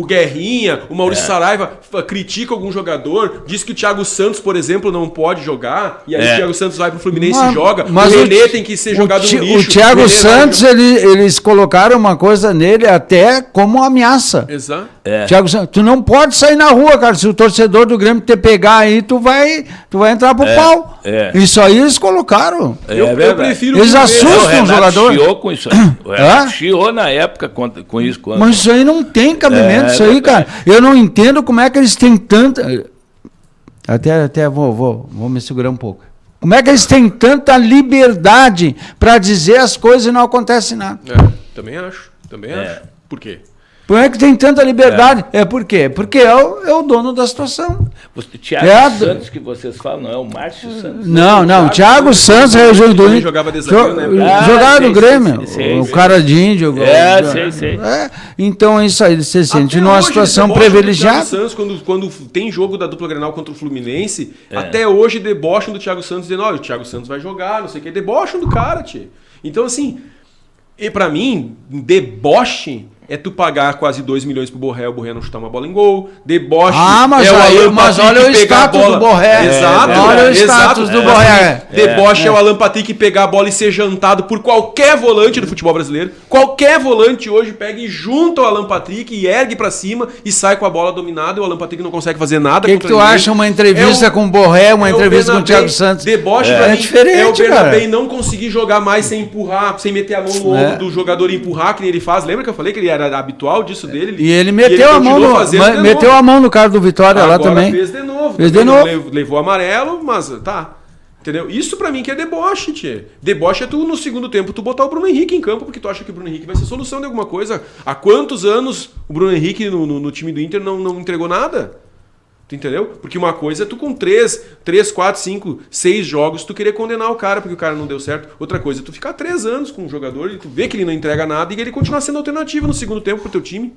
Speaker 3: Guerrinha, o Maurício Saraiva critica algum jogador, diz que o Thiago Santos, por exemplo, não pode jogar, e aí o Thiago Santos vai pro Fluminense e joga, mas o René tem que ser jogado no lixo.
Speaker 2: O Thiago Santos, eles colocaram uma coisa nele até como ameaça.
Speaker 3: Exato.
Speaker 2: Thiago Santos, tu não pode sair na rua, cara. Se o torcedor do Grêmio te pegar aí, tu vai entrar pro pau. Isso aí eles colocaram.
Speaker 3: Eu prefiro...
Speaker 2: Eles assustam o jogador.
Speaker 4: Chiou com isso aí. O Renato chiou na época com isso.
Speaker 2: Mas isso aí não tem cabimento, isso aí, cara. Eu não entendo como é que eles têm tanta... Até vou me segurar um pouco. Como é que eles têm tanta liberdade para dizer as coisas e não acontece nada?
Speaker 3: Também acho. Por quê?
Speaker 2: Por que tem tanta liberdade? Por quê? Porque é o dono da situação.
Speaker 4: Thiago Santos que vocês falam, não é o Márcio Santos?
Speaker 2: Não, Thiago Santos é o do Inter.
Speaker 3: Jogava desafio,
Speaker 2: jogava no Grêmio. O cara de índio.
Speaker 4: Sei.
Speaker 2: Então é isso aí, você sente numa situação privilegiada.
Speaker 3: Thiago Santos, quando tem jogo da dupla Grenal contra o Fluminense, até hoje debocham do Thiago Santos, dizendo, o Thiago Santos vai jogar, não sei o que, debocham do cara, tio. Então assim, e pra mim, deboche é tu pagar quase 2 milhões pro Borré, o Borré não chutar uma bola em gol. Deboche
Speaker 2: mas olha o status do Borré.
Speaker 3: Exato.
Speaker 2: Olha o status do Borré.
Speaker 3: Deboche é o Alan Patrick pegar a bola e ser jantado por qualquer volante do futebol brasileiro. Qualquer volante hoje pega e junta o Alan Patrick e ergue pra cima e sai com a bola dominada e o Alan Patrick não consegue fazer nada.
Speaker 2: O que tu acha uma entrevista com o Borré, uma entrevista com o Thiago Santos?
Speaker 3: Deboche pra mim é o Bernabé não conseguir jogar mais sem empurrar, sem meter a mão no ombro do jogador e empurrar, que nem ele faz. Lembra que eu falei que ele era habitual disso dele?
Speaker 2: E ele meteu a mão no cara do Vitória lá também.
Speaker 3: Fez de novo. Levou amarelo, mas tá. Entendeu? Isso pra mim que é deboche, tchê. Deboche é tu, no segundo tempo, tu botar o Bruno Henrique em campo, porque tu acha que o Bruno Henrique vai ser solução de alguma coisa. Há quantos anos o Bruno Henrique no time do Inter não entregou nada? Tu entendeu? Porque uma coisa é tu com 3, 4, 5, 6 jogos tu querer condenar o cara porque o cara não deu certo. Outra coisa é tu ficar 3 anos com um jogador e tu vê que ele não entrega nada e ele continuar sendo alternativa no segundo tempo pro teu time.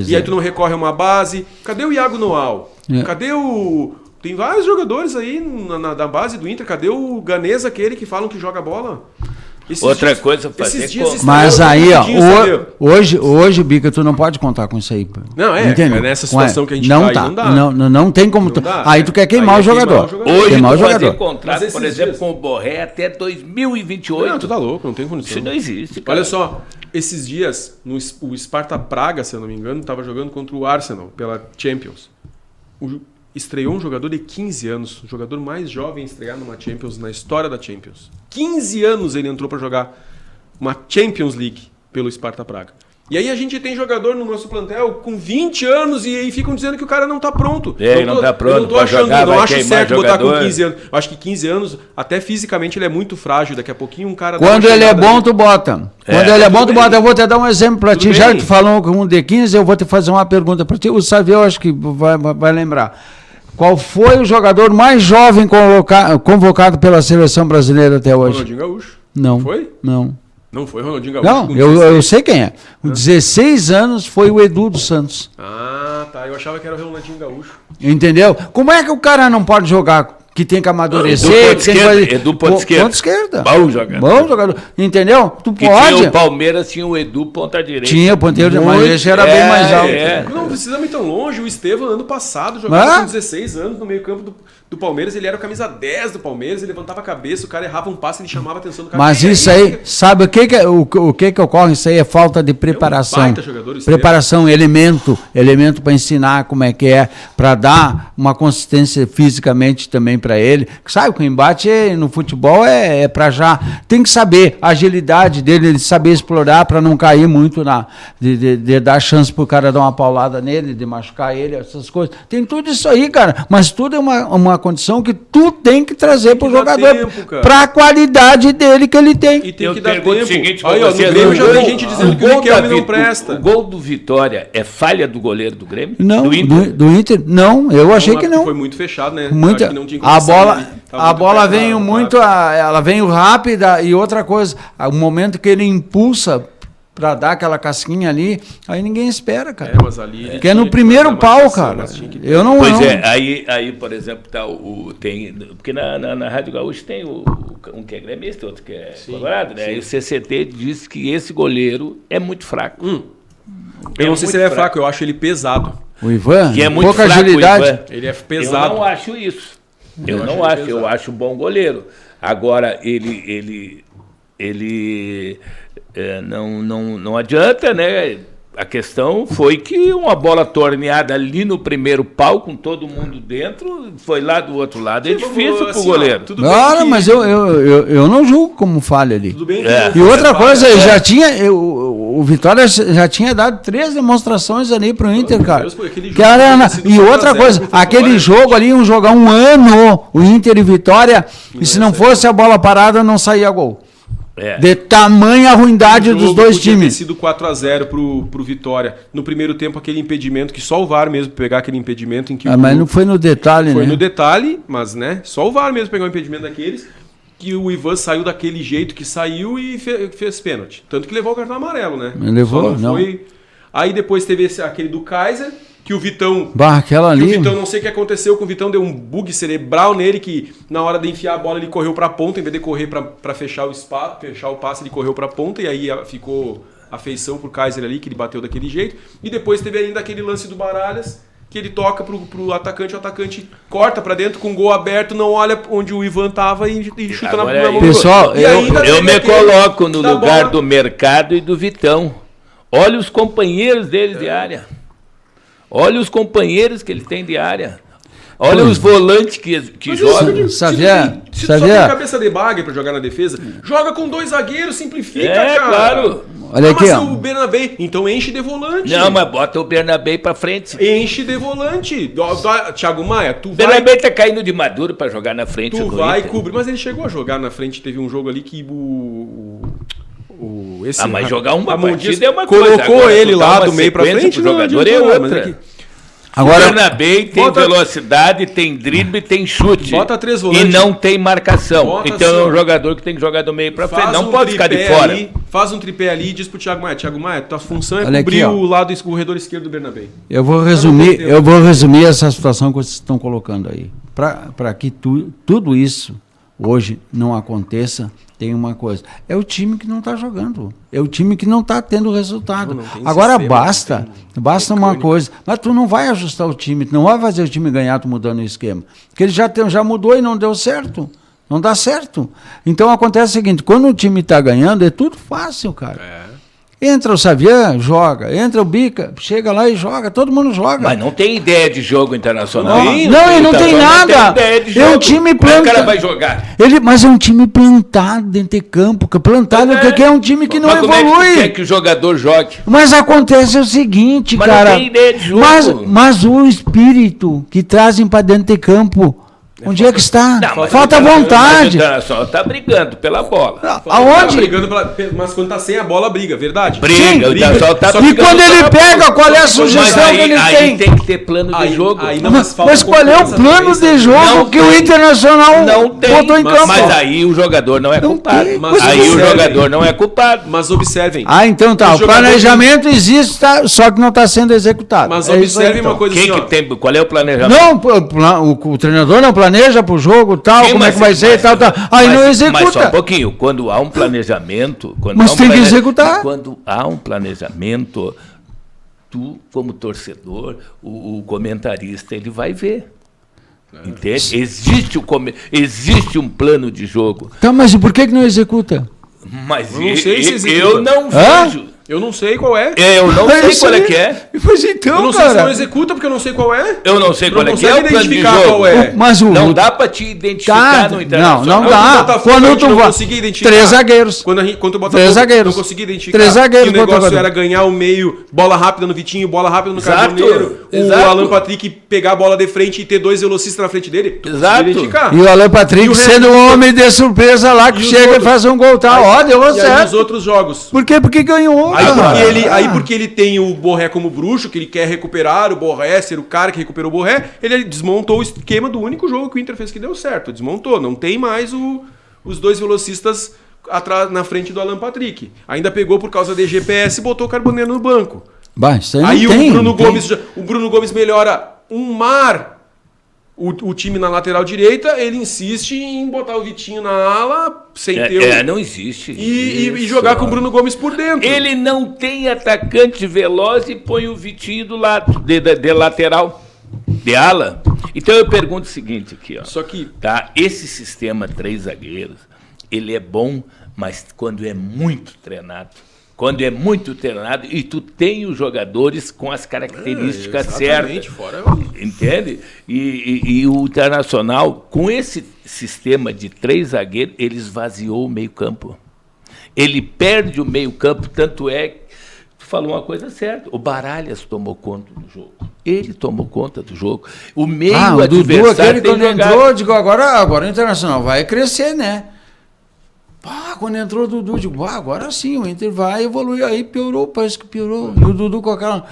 Speaker 3: E aí tu não recorre a uma base. Cadê o Iago Noal? Cadê o... Tem vários jogadores aí na base do Inter. Cadê o Ganesa, aquele que falam que joga bola?
Speaker 4: Outra coisa, fazer
Speaker 2: Mas aí, ó, hoje, Bica, tu não pode contar com isso aí.
Speaker 3: Não, nessa situação que a gente
Speaker 2: não
Speaker 3: tá,
Speaker 2: não dá. Não tem como. Aí tu quer queimar o jogador.
Speaker 4: Hoje tu fazer contrato, por exemplo, com o Borré até 2028.
Speaker 3: Não, tu tá louco, não tem condição.
Speaker 4: Isso não existe, cara.
Speaker 3: Olha só, esses dias, o Sparta Praga, se eu não me engano, estava jogando contra o Arsenal, pela Champions. Estreou um jogador de 15 anos, o jogador mais jovem a estrear numa Champions na história da Champions. 15 anos ele entrou para jogar uma Champions League pelo Sparta Praga. E aí a gente tem jogador no nosso plantel com 20 anos e aí ficam dizendo que o cara não tá pronto.
Speaker 4: Não tá pronto.
Speaker 3: Eu não tô achando, não acho certo botar com 15 anos. Eu acho que 15 anos, até fisicamente, ele é muito frágil. Daqui a pouquinho um cara...
Speaker 2: Quando ele é bom, tu bota. Quando ele é bom, tu bota. Eu vou te dar um exemplo pra ti. Já que tu falou com um de 15, eu vou te fazer uma pergunta pra ti. O Xavier, eu acho que vai lembrar. Qual foi o jogador mais jovem convocado pela seleção brasileira até hoje?
Speaker 3: Ronaldinho Gaúcho.
Speaker 2: Não.
Speaker 3: Foi?
Speaker 2: Não.
Speaker 3: Não foi Ronaldinho Gaúcho?
Speaker 2: Não, eu sei quem é. Com 16 anos foi o Edu dos Santos.
Speaker 3: Ah, tá. Eu achava que era o Ronaldinho Gaúcho.
Speaker 2: Entendeu? Como é que o cara não pode jogar? Que tem que amadurecer.
Speaker 4: Edu ponta esquerda.
Speaker 2: Bom jogador. Entendeu? Tu pode.
Speaker 4: Tinha o Palmeiras tinha o Edu ponta direita.
Speaker 2: Tinha o ponteiro, mas esse era bem mais alto.
Speaker 3: Não precisamos ir tão longe. O Estevam, ano passado, jogava com 16 anos no meio campo do Palmeiras. Ele era o camisa 10 do Palmeiras. Ele levantava a cabeça, o cara errava um passe, ele chamava a atenção do cara.
Speaker 2: Mas isso aí, sabe o que ocorre? Isso aí é falta de preparação. Preparação, elemento para ensinar como é que é, para dar uma consistência fisicamente também para ele. Sabe que o embate no futebol é para já. Tem que saber a agilidade dele, saber explorar para não cair muito de dar chance pro cara dar uma paulada nele, de machucar ele, essas coisas. Tem tudo isso aí, cara. Mas tudo é uma condição que tu tem que trazer pro jogador para a qualidade dele que ele tem.
Speaker 3: E tem que dar tempo. Seguinte, aí, ó, no Grêmio já tem gente dizendo que o Riquelme não presta.
Speaker 4: O gol do Vitória é falha do goleiro do Grêmio?
Speaker 2: Não, do Inter? Não, eu achei que não.
Speaker 3: Foi muito fechado, né?
Speaker 2: Muita,
Speaker 3: que não tinha
Speaker 2: a bola veio muito, ela veio rápida e outra coisa, o momento que ele impulsa para dar aquela casquinha ali, aí ninguém espera, cara.
Speaker 3: Mas ali
Speaker 2: que é no primeiro pau, cara. Eu não.
Speaker 4: Pois é, aí por exemplo, tá tem, porque na Rádio Gaúcha tem um que é gremista, outro que é colorado, né? Sim. E o CCT disse que esse goleiro é muito fraco.
Speaker 3: Eu não sei se ele é fraco, eu acho ele pesado.
Speaker 2: O Ivan,
Speaker 4: que é muito
Speaker 2: pouca
Speaker 4: fraco,
Speaker 2: agilidade.
Speaker 3: Ele é pesado.
Speaker 4: Eu não acho isso. Eu acho bom goleiro. Agora, ele não adianta, né? A questão foi que uma bola torneada ali no primeiro pau, com todo mundo dentro, foi lá do outro lado. É difícil pro goleiro.
Speaker 2: Mas eu não julgo como falha ali.
Speaker 3: Tudo bem.
Speaker 2: E outra coisa, o Vitória já tinha dado 3 demonstrações ali pro Inter, cara. E outra coisa, aquele jogo ali, um ano, o Inter e Vitória, e se não fosse a bola parada, não saía gol. De tamanha ruindade dos dois times.
Speaker 3: Ter sido 4-0 pro Vitória. No primeiro tempo, aquele impedimento, que só o VAR mesmo pegar aquele impedimento em que
Speaker 2: mas não foi no detalhe, né?
Speaker 3: Foi no detalhe, mas né, só o VAR mesmo pegou o impedimento daqueles, que o Ivan saiu daquele jeito que saiu e fez pênalti. Tanto que levou o cartão amarelo, né?
Speaker 2: Levou, não.
Speaker 3: Aí depois teve aquele do Kaiser, que o Vitão...
Speaker 2: aquela ali...
Speaker 3: o Vitão, não sei o que aconteceu com o Vitão, deu um bug cerebral nele, que na hora de enfiar a bola ele correu pra ponta, em vez de correr pra fechar o passe, ele correu pra ponta, e aí ficou a feição pro Kaiser ali, que ele bateu daquele jeito. E depois teve ainda aquele lance do Baralhas, que ele toca pro atacante, o atacante corta pra dentro com o gol aberto, não olha onde o Ivan tava e chuta na mão.
Speaker 2: Pessoal,
Speaker 4: eu me coloco no lugar do Mercado e do Vitão. Olha os companheiros deles de área. Olha os companheiros que ele tem de área. Olha os volantes que jogam.
Speaker 2: Xavier,
Speaker 3: se tu só tem cabeça de bagre pra jogar na defesa, joga com 2 zagueiros, simplifica, cara.
Speaker 4: Claro.
Speaker 2: Olha aqui,
Speaker 3: mas o Bernabé, então enche de volante.
Speaker 4: Não, mas bota o Bernabé pra frente.
Speaker 3: Enche de volante. Thiago Maia, tu vai...
Speaker 4: Bernabé tá caindo de maduro pra jogar na frente.
Speaker 3: Tu vai e cobre. Mas ele chegou a jogar na frente, teve um jogo ali que
Speaker 4: mas jogar uma partida é uma
Speaker 3: coisa. Colocou
Speaker 4: agora,
Speaker 3: ele lá do meio pra frente,
Speaker 4: o jogador é outra. Agora, o Bernabé tem velocidade, tem drible, tem chute.
Speaker 3: Bota 3 volantes.
Speaker 4: E não tem marcação. Então é um jogador que tem que jogar do meio pra frente. Não pode ficar de fora.
Speaker 3: Faz um tripé ali e diz pro Thiago Maia, tua função é cobrir o lado o corredor esquerdo do Bernabé.
Speaker 2: Eu vou resumir essa situação que vocês estão colocando aí. Para que tudo isso, hoje não aconteça, tem uma coisa. É o time que não está jogando. É o time que não está tendo resultado. Agora basta uma coisa. Mas tu não vai ajustar o time, tu não vai fazer o time ganhar tu mudando o esquema. Porque ele já mudou e não deu certo. Não dá certo. Então acontece o seguinte, quando o time está ganhando, é tudo fácil, cara. Entra o Xavier, joga. Entra o Bica, chega lá e joga. Todo mundo joga.
Speaker 4: Mas não tem ideia de jogo internacional.
Speaker 2: Não tem nada. É um time plantado. O cara
Speaker 4: vai jogar.
Speaker 2: Mas é um time plantado dentro de campo. Plantado, que é um time que não evolui. Como é que quer
Speaker 4: que o jogador jogue?
Speaker 2: Mas acontece o seguinte, cara.
Speaker 4: Não tem ideia de jogo.
Speaker 2: Mas o espírito que trazem para dentro de campo... Onde é que está?
Speaker 4: Não,
Speaker 2: falta vontade.
Speaker 4: O Internacional está brigando pela bola.
Speaker 2: Aonde?
Speaker 3: Tá brigando mas quando está sem a bola, briga, verdade?
Speaker 4: Briga. O Internacional tá
Speaker 2: e quando ele pega, qual é a sugestão que ele tem?
Speaker 4: Aí tem que ter plano de jogo.
Speaker 2: Mas qual é o plano de jogo que o Internacional botou em campo?
Speaker 4: Mas aí o jogador não é culpado. Aí o jogador não é culpado.
Speaker 3: Mas observem.
Speaker 2: Então tá. O planejamento existe, só que não está sendo executado.
Speaker 3: Mas observem uma coisa assim.
Speaker 4: Qual é o planejamento?
Speaker 2: Não, o treinador não planeja pro jogo, tal, como é que vai ser, tal. Aí não executa.
Speaker 4: Mas só um pouquinho, quando há um planejamento...
Speaker 2: Mas tem que executar.
Speaker 4: Quando há um planejamento, tu, como torcedor, o comentarista, ele vai ver. Entende? Existe um plano de jogo.
Speaker 2: Tá, mas e por que não executa?
Speaker 4: Mas
Speaker 3: eu não sei se executa.
Speaker 4: Eu não vejo.
Speaker 3: Eu não sei qual é.
Speaker 4: Eu não sei qual é que é.
Speaker 2: Pois então,
Speaker 3: eu não sei se não executa, porque eu não sei qual é.
Speaker 4: Eu não sei qual é que é o plano de jogo.
Speaker 3: Qual é.
Speaker 2: Mas
Speaker 4: não dá pra te identificar no Internacional.
Speaker 2: Não dá. Quando tu vai...
Speaker 3: consegui identificar.
Speaker 2: 3 zagueiros.
Speaker 3: Quando o Botafogo
Speaker 2: 3 zagueiros.
Speaker 3: não consegui identificar.
Speaker 2: 3 zagueiros.
Speaker 3: Que o negócio era ganhar o meio, bola rápida no Vitinho, bola rápida no Carboneiro. O Alan Patrick pegar a bola de frente e ter 2 velocistas na frente dele.
Speaker 4: Exato.
Speaker 2: E o Alan Patrick sendo um homem de surpresa lá que chega e faz um gol. Tá, deu certo. E aí
Speaker 3: os outros jogos.
Speaker 2: Por quê? Porque ganhou.
Speaker 3: Aí porque ele tem o Borré como bruxo, que ele quer recuperar o Borré, ser o cara que recuperou o Borré, ele desmontou o esquema do único jogo que o Inter fez que deu certo. Desmontou. Não tem mais os 2 velocistas atrás, na frente do Alan Patrick. Ainda pegou por causa de GPS e botou o Carboneiro no banco. Aí o Bruno Gomes melhora um mar o time na lateral direita, ele insiste em botar o Vitinho na ala, sem ter
Speaker 4: não existe.
Speaker 3: E jogar com o Bruno Gomes por dentro.
Speaker 4: Ele não tem atacante veloz e põe o Vitinho do lado, de lateral, de ala. Então eu pergunto o seguinte aqui, ó.
Speaker 3: Só que...
Speaker 4: Esse sistema 3 zagueiros, ele é bom, mas quando é muito treinado. Quando é muito treinado e tu tem os jogadores com as características certas. Entende? E o Internacional, com esse sistema de 3 zagueiros, ele esvaziou o meio-campo. Ele perde o meio-campo, tanto é que tu falou uma coisa certa. O Baralhas tomou conta do jogo. Ele tomou conta do jogo. O meio
Speaker 2: o Dudu, aquele quando entrou, digo, agora o Internacional vai crescer, né? Quando entrou o Dudu, digo, agora sim, o Inter vai evoluir. Aí piorou, parece que piorou. E o Dudu com aquela...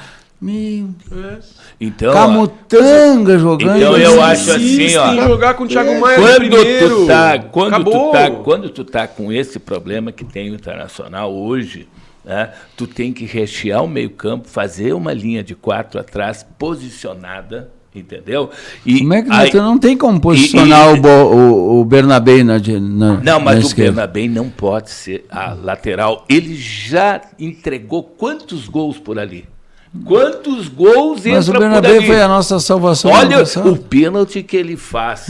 Speaker 4: Então,
Speaker 2: Camutanga jogando.
Speaker 4: Então eu acho assim, ó.
Speaker 3: Jogar com o Thiago Maia
Speaker 4: quando tu tá com esse problema que tem o Internacional hoje, né, tu tem que rechear o meio-campo, fazer uma linha de 4 atrás posicionada. Entendeu?
Speaker 2: Como é que tu não tem como posicionar o Bernabé
Speaker 4: não, mas o Bernabé não pode ser a lateral. Ele já entregou quantos gols por ali? Quantos gols entra por ali? Mas o
Speaker 2: Bernabé foi a nossa salvação.
Speaker 4: Olha o pênalti que ele faz.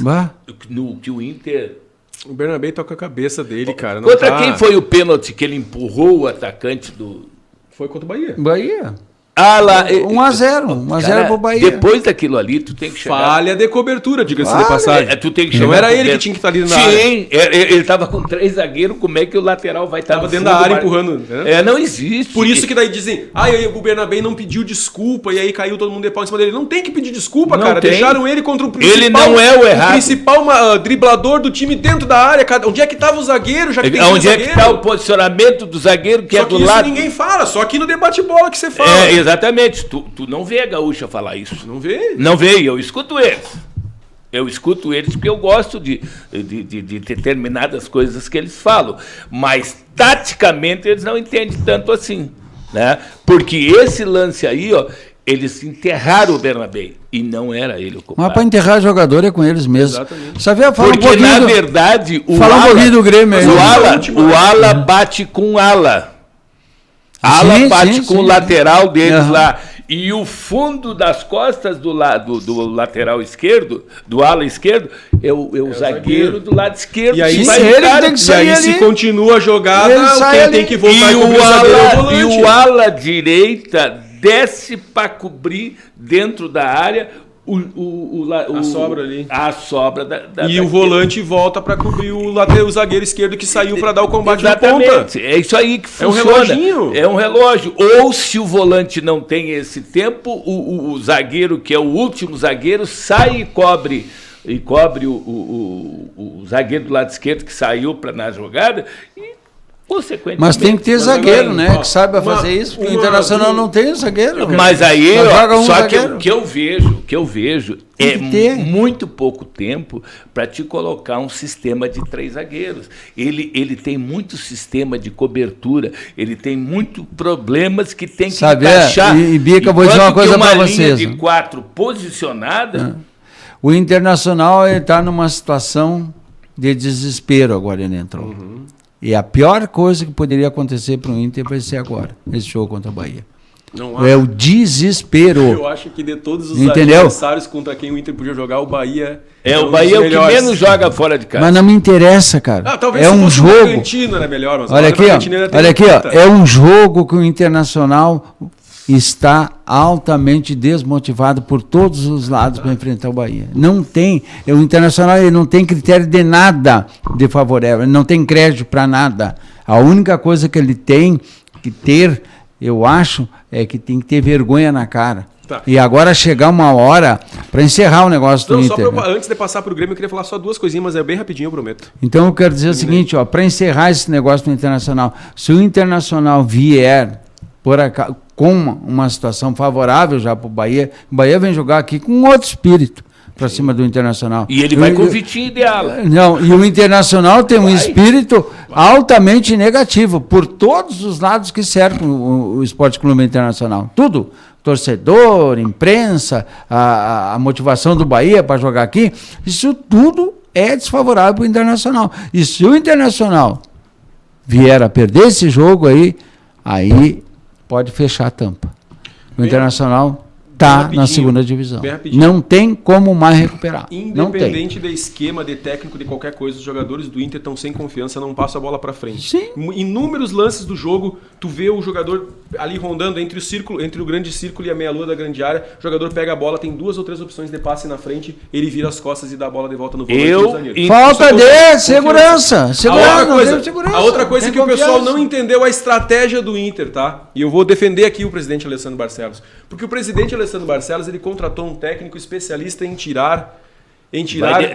Speaker 4: Que o Inter...
Speaker 3: O Bernabé toca a cabeça dele, cara.
Speaker 4: Contra quem foi o pênalti que ele empurrou o atacante do...
Speaker 3: Foi contra o Bahia.
Speaker 2: 1-0 pro Bahia.
Speaker 4: Depois daquilo ali, tu tem que chegar...
Speaker 3: Falha de cobertura, diga-se de passagem.
Speaker 4: Tu tem que chegar.
Speaker 3: Não era ele que tinha que estar ali na área.
Speaker 4: Sim, ele estava com 3 zagueiros, como é que o lateral vai estar
Speaker 3: dentro da área empurrando.
Speaker 4: Não existe.
Speaker 3: Por isso que daí dizem, o Bernabé não pediu desculpa e aí caiu todo mundo de pau em cima dele. Não tem que pedir desculpa,
Speaker 4: não
Speaker 3: cara.
Speaker 4: Tem.
Speaker 3: Deixaram ele contra o principal...
Speaker 4: Ele não é o errado.
Speaker 3: O principal driblador do time dentro da área. Onde é que estava o zagueiro? Já que tem
Speaker 4: onde é que está o posicionamento do zagueiro que é do lado?
Speaker 3: Isso ninguém fala, só aqui no debate-bola que você fala.
Speaker 4: Exatamente. Tu não vê a Gaúcha falar isso.
Speaker 3: Não vê?
Speaker 4: Não vê, eu escuto eles. Eu escuto eles porque eu gosto de determinadas coisas que eles falam. Mas, taticamente, eles não entendem tanto assim. Né? Porque esse lance aí, ó, Eles enterraram o Bernabé e não era ele o culpado.
Speaker 2: Mas para enterrar jogador é com eles mesmo.
Speaker 3: Exatamente.
Speaker 2: Sabia? Fala
Speaker 4: Porque, na verdade, o
Speaker 2: Grêmio aí.
Speaker 4: O ala bate com o ala. Ala bate com o lateral deles lá. E o fundo das costas do lateral esquerdo, do ala esquerdo, é o zagueiro do lado esquerdo.
Speaker 3: E aí,
Speaker 2: tem que sair ali.
Speaker 3: se continua a jogada, quem tem que voltar
Speaker 4: e
Speaker 3: com o zagueiro é o volante.
Speaker 4: E o ala direita desce para cobrir dentro da área
Speaker 3: a sobra ali.
Speaker 4: A sobra
Speaker 3: o volante volta para cobrir o zagueiro esquerdo que saiu para dar o combate na
Speaker 4: Exatamente.
Speaker 3: ponta.
Speaker 4: É isso aí que funciona.
Speaker 3: É um reloginho.
Speaker 4: É um relógio. Ou se o volante não tem esse tempo, o zagueiro, que é o último zagueiro, sai e cobre o zagueiro do lado esquerdo que saiu na jogada e consequentemente.
Speaker 2: Mas tem que ter zagueiro, né? Que saiba fazer isso, porque o Internacional não tem zagueiro.
Speaker 4: Mas aí, só que o que eu vejo é muito pouco tempo para te colocar um sistema de 3 zagueiros. Ele tem muito sistema de cobertura, ele tem muito problemas que tem que encaixar.
Speaker 2: E Bica, vou dizer uma coisa para vocês.
Speaker 4: Linha de 4 posicionada.
Speaker 2: O Internacional está numa situação de desespero agora, ele entrou. E a pior coisa que poderia acontecer para o Inter vai ser agora, esse jogo contra a Bahia. É o desespero.
Speaker 3: Eu acho que de todos os adversários contra quem o Inter podia jogar, o Bahia...
Speaker 4: o Bahia é o que menos joga fora de casa.
Speaker 2: Mas não me interessa, cara.
Speaker 3: Talvez
Speaker 2: é um jogo.
Speaker 3: O Bragantino era melhor, mas
Speaker 2: olha aqui, ó. É um jogo que o Internacional está altamente desmotivado por todos os lados para enfrentar o Bahia. Não tem, o Internacional ele não tem critério de nada de favorável, ele não tem crédito para nada. A única coisa que ele tem que ter, eu acho, é que tem que ter vergonha na cara. Tá. E agora chegar uma hora para encerrar o negócio do Inter.
Speaker 3: Antes de passar para o Grêmio, eu queria falar só 2 coisinhas, mas é bem rapidinho, eu prometo.
Speaker 2: Então eu quero dizer o seguinte, para encerrar esse negócio do Internacional, se o Internacional vier com uma situação favorável já para o Bahia vem jogar aqui com outro espírito para cima do Internacional.
Speaker 4: E ele vai com o Vitinho ideal.
Speaker 2: Não, e o Internacional tem um espírito altamente negativo por todos os lados que cercam o Esporte Clube Internacional. Tudo. Torcedor, imprensa, a motivação do Bahia para jogar aqui, isso tudo é desfavorável para o Internacional. E se o Internacional vier a perder esse jogo aí pode fechar a tampa. O Internacional está na segunda divisão. Não tem como mais recuperar.
Speaker 3: Independente do esquema, de técnico, de qualquer coisa, os jogadores do Inter estão sem confiança, não passam a bola para frente.
Speaker 2: Sim.
Speaker 3: Inúmeros lances do jogo, tu vê o jogador ali rondando entre o grande círculo e a meia-lua da grande área, o jogador pega a bola, tem 2 ou 3 opções de passe na frente, ele vira as costas e dá a bola de volta no volante do zagueiro.
Speaker 2: Falta de segurança.
Speaker 3: A outra coisa é que o pessoal não entendeu a estratégia do Inter, tá? E eu vou defender aqui o presidente Alessandro Barcelos. Porque o presidente Alessandro Barcelos, ele contratou um técnico especialista em tirar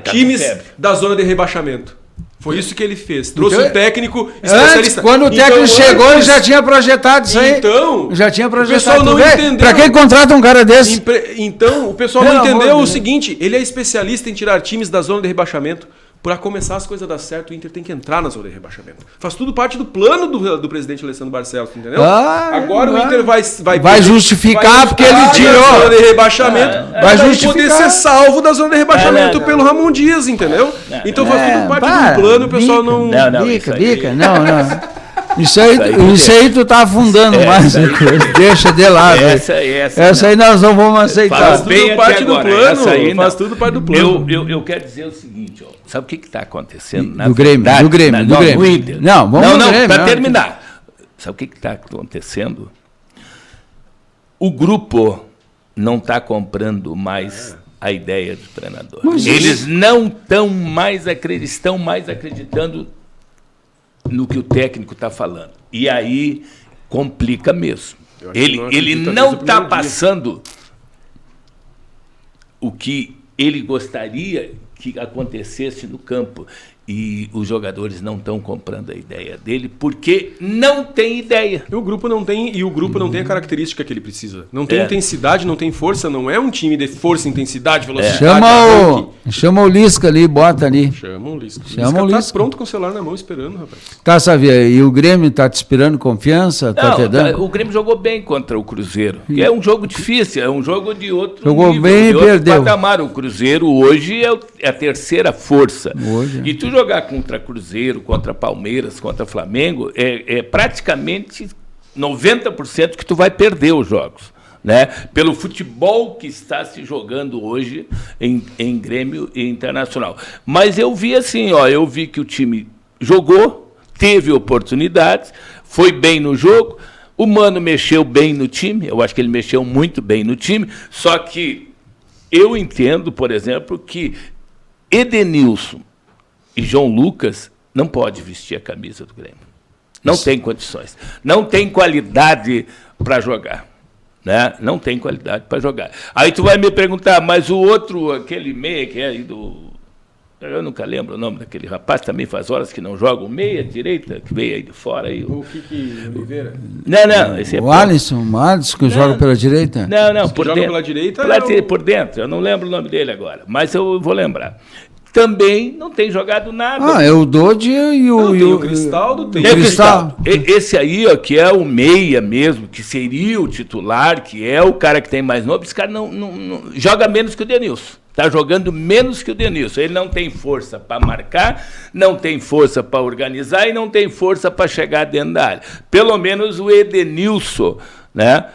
Speaker 3: times da zona de rebaixamento. Foi isso que ele fez. Trouxe um técnico especialista.
Speaker 2: Quando o técnico chegou, ele já tinha projetado isso aí.
Speaker 3: Então,
Speaker 2: já tinha projetado.
Speaker 3: O pessoal não entendeu.
Speaker 2: Pra que contrata um cara desse?
Speaker 3: Então, o pessoal não entendeu o seguinte, ele é especialista em tirar times da zona de rebaixamento. Para começar as coisas a dar certo, o Inter tem que entrar na zona de rebaixamento. Faz tudo parte do plano do presidente Alessandro Barcelos, entendeu? Agora o Inter vai
Speaker 2: justificar porque ele tirou
Speaker 3: a zona de rebaixamento. Vai poder ser salvo da zona de rebaixamento pelo Ramon Dias, entendeu? Então faz tudo parte do plano e o pessoal não...
Speaker 2: Não. Isso aí tu tá afundando mais. Deixa de lado. Essa aí nós não vamos aceitar.
Speaker 3: Faz tudo parte do plano. Faz tudo parte do plano.
Speaker 4: Eu quero dizer o seguinte, ó. Sabe o que está acontecendo?
Speaker 2: Do Grêmio.
Speaker 4: No Inter.
Speaker 2: Não,
Speaker 4: para terminar. Sabe o que está acontecendo? O grupo não está comprando mais a ideia do treinador. Eles não estão mais acreditando no que o técnico está falando. E aí complica mesmo. Ele não está passando o que ele gostaria que acontecesse no campo, E os jogadores não estão comprando a ideia dele porque não tem ideia.
Speaker 3: E o grupo não tem a característica que ele precisa. Não tem intensidade, não tem força, não é um time de força, intensidade, velocidade.
Speaker 2: Chama o Lisca ali, bota ali.
Speaker 3: Chama o Lisca.
Speaker 2: Chama o Lisca.
Speaker 3: Tá pronto com o celular na mão esperando, rapaz.
Speaker 2: Tá, Xavier, e o Grêmio tá te inspirando confiança? Tá te dando?
Speaker 4: O Grêmio jogou bem contra o Cruzeiro. Que é um jogo difícil, é um jogo de outro
Speaker 2: jogou
Speaker 4: nível,
Speaker 2: bem
Speaker 4: de
Speaker 2: e perdeu.
Speaker 4: Patamar. O Cruzeiro hoje é a terceira força.
Speaker 2: Hoje.
Speaker 4: E tu jogar contra Cruzeiro, contra Palmeiras, contra Flamengo, é praticamente 90% que tu vai perder os jogos, né? Pelo futebol que está se jogando hoje em Grêmio e Internacional. Mas eu vi assim, eu vi que o time jogou, teve oportunidades, foi bem no jogo, o Mano mexeu bem no time, eu acho que ele mexeu muito bem no time, só que eu entendo, por exemplo, que Edenilson e João Lucas não pode vestir a camisa do Grêmio. Não tem condições. Não tem qualidade para jogar. Né? Não tem qualidade para jogar. Aí tu vai me perguntar, mas o outro, aquele meia que é aí do... Eu nunca lembro o nome daquele rapaz, também faz horas que não joga, o meia direita, que veio aí de fora. Aí,
Speaker 3: o Kiki Oliveira?
Speaker 4: Não, esse é...
Speaker 2: O Alisson que joga pela direita?
Speaker 4: Não, por
Speaker 3: joga
Speaker 4: dentro.
Speaker 3: Pela direita?
Speaker 4: Por dentro, eu não lembro o nome dele agora, mas eu vou lembrar. Também não tem jogado nada.
Speaker 2: É o Dodge e o
Speaker 3: Cristaldo.
Speaker 2: Tem o Cristaldo.
Speaker 4: Esse aí, que é o meia mesmo, que seria o titular, que é o cara que tem mais nome, esse cara não joga menos que o Denilson. Está jogando menos que o Denilson. Ele não tem força para marcar, não tem força para organizar e não tem força para chegar dentro da área. Pelo menos o Edenilson, né,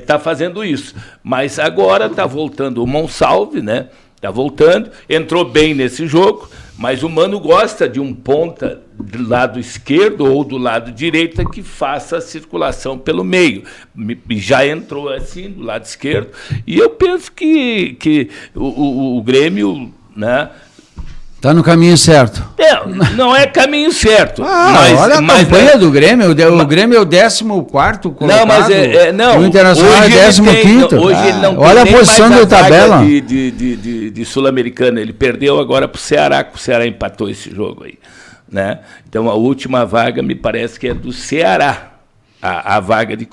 Speaker 4: tá fazendo isso. Mas agora está voltando o Monsalve, né? Está voltando, entrou bem nesse jogo, mas o Mano gosta de um ponta do lado esquerdo ou do lado direito que faça a circulação pelo meio. Já entrou assim do lado esquerdo, e eu penso que o Grêmio, né,
Speaker 2: tá no caminho certo.
Speaker 4: Não é caminho certo.
Speaker 2: Olha a campanha do Grêmio. O Grêmio é o 14º colocado.
Speaker 4: Não, mas não.
Speaker 2: O Internacional é 15º.
Speaker 4: Hoje ele não tem
Speaker 2: olha a posição da tabela.
Speaker 4: De Sul-Americana. Ele perdeu agora para o Ceará, que o Ceará empatou esse jogo aí. Né? Então a última vaga me parece que é do Ceará. A vaga de...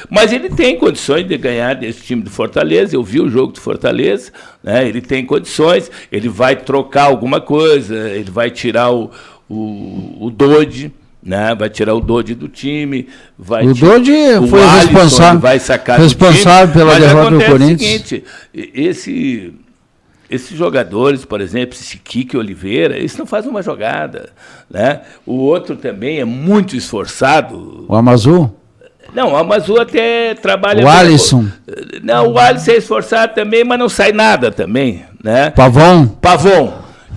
Speaker 4: Mas ele tem condições de ganhar desse time do Fortaleza. Eu vi o jogo do Fortaleza, né? Ele tem condições, ele vai trocar alguma coisa, ele vai tirar o Dodge, né? Vai tirar o Dodge do time. O
Speaker 2: Dodge foi responsável,
Speaker 4: vai sacar
Speaker 2: responsável pela derrota do Corinthians.
Speaker 4: É o seguinte, esses jogadores, por exemplo, esse Kiki Oliveira, eles não fazem uma jogada, né? O outro também é muito esforçado.
Speaker 2: O Amazu?
Speaker 4: Não, o Amazu até trabalha...
Speaker 2: O Alisson?
Speaker 4: Não, o Alisson é esforçado também, mas não sai nada também, né?
Speaker 2: Pavon,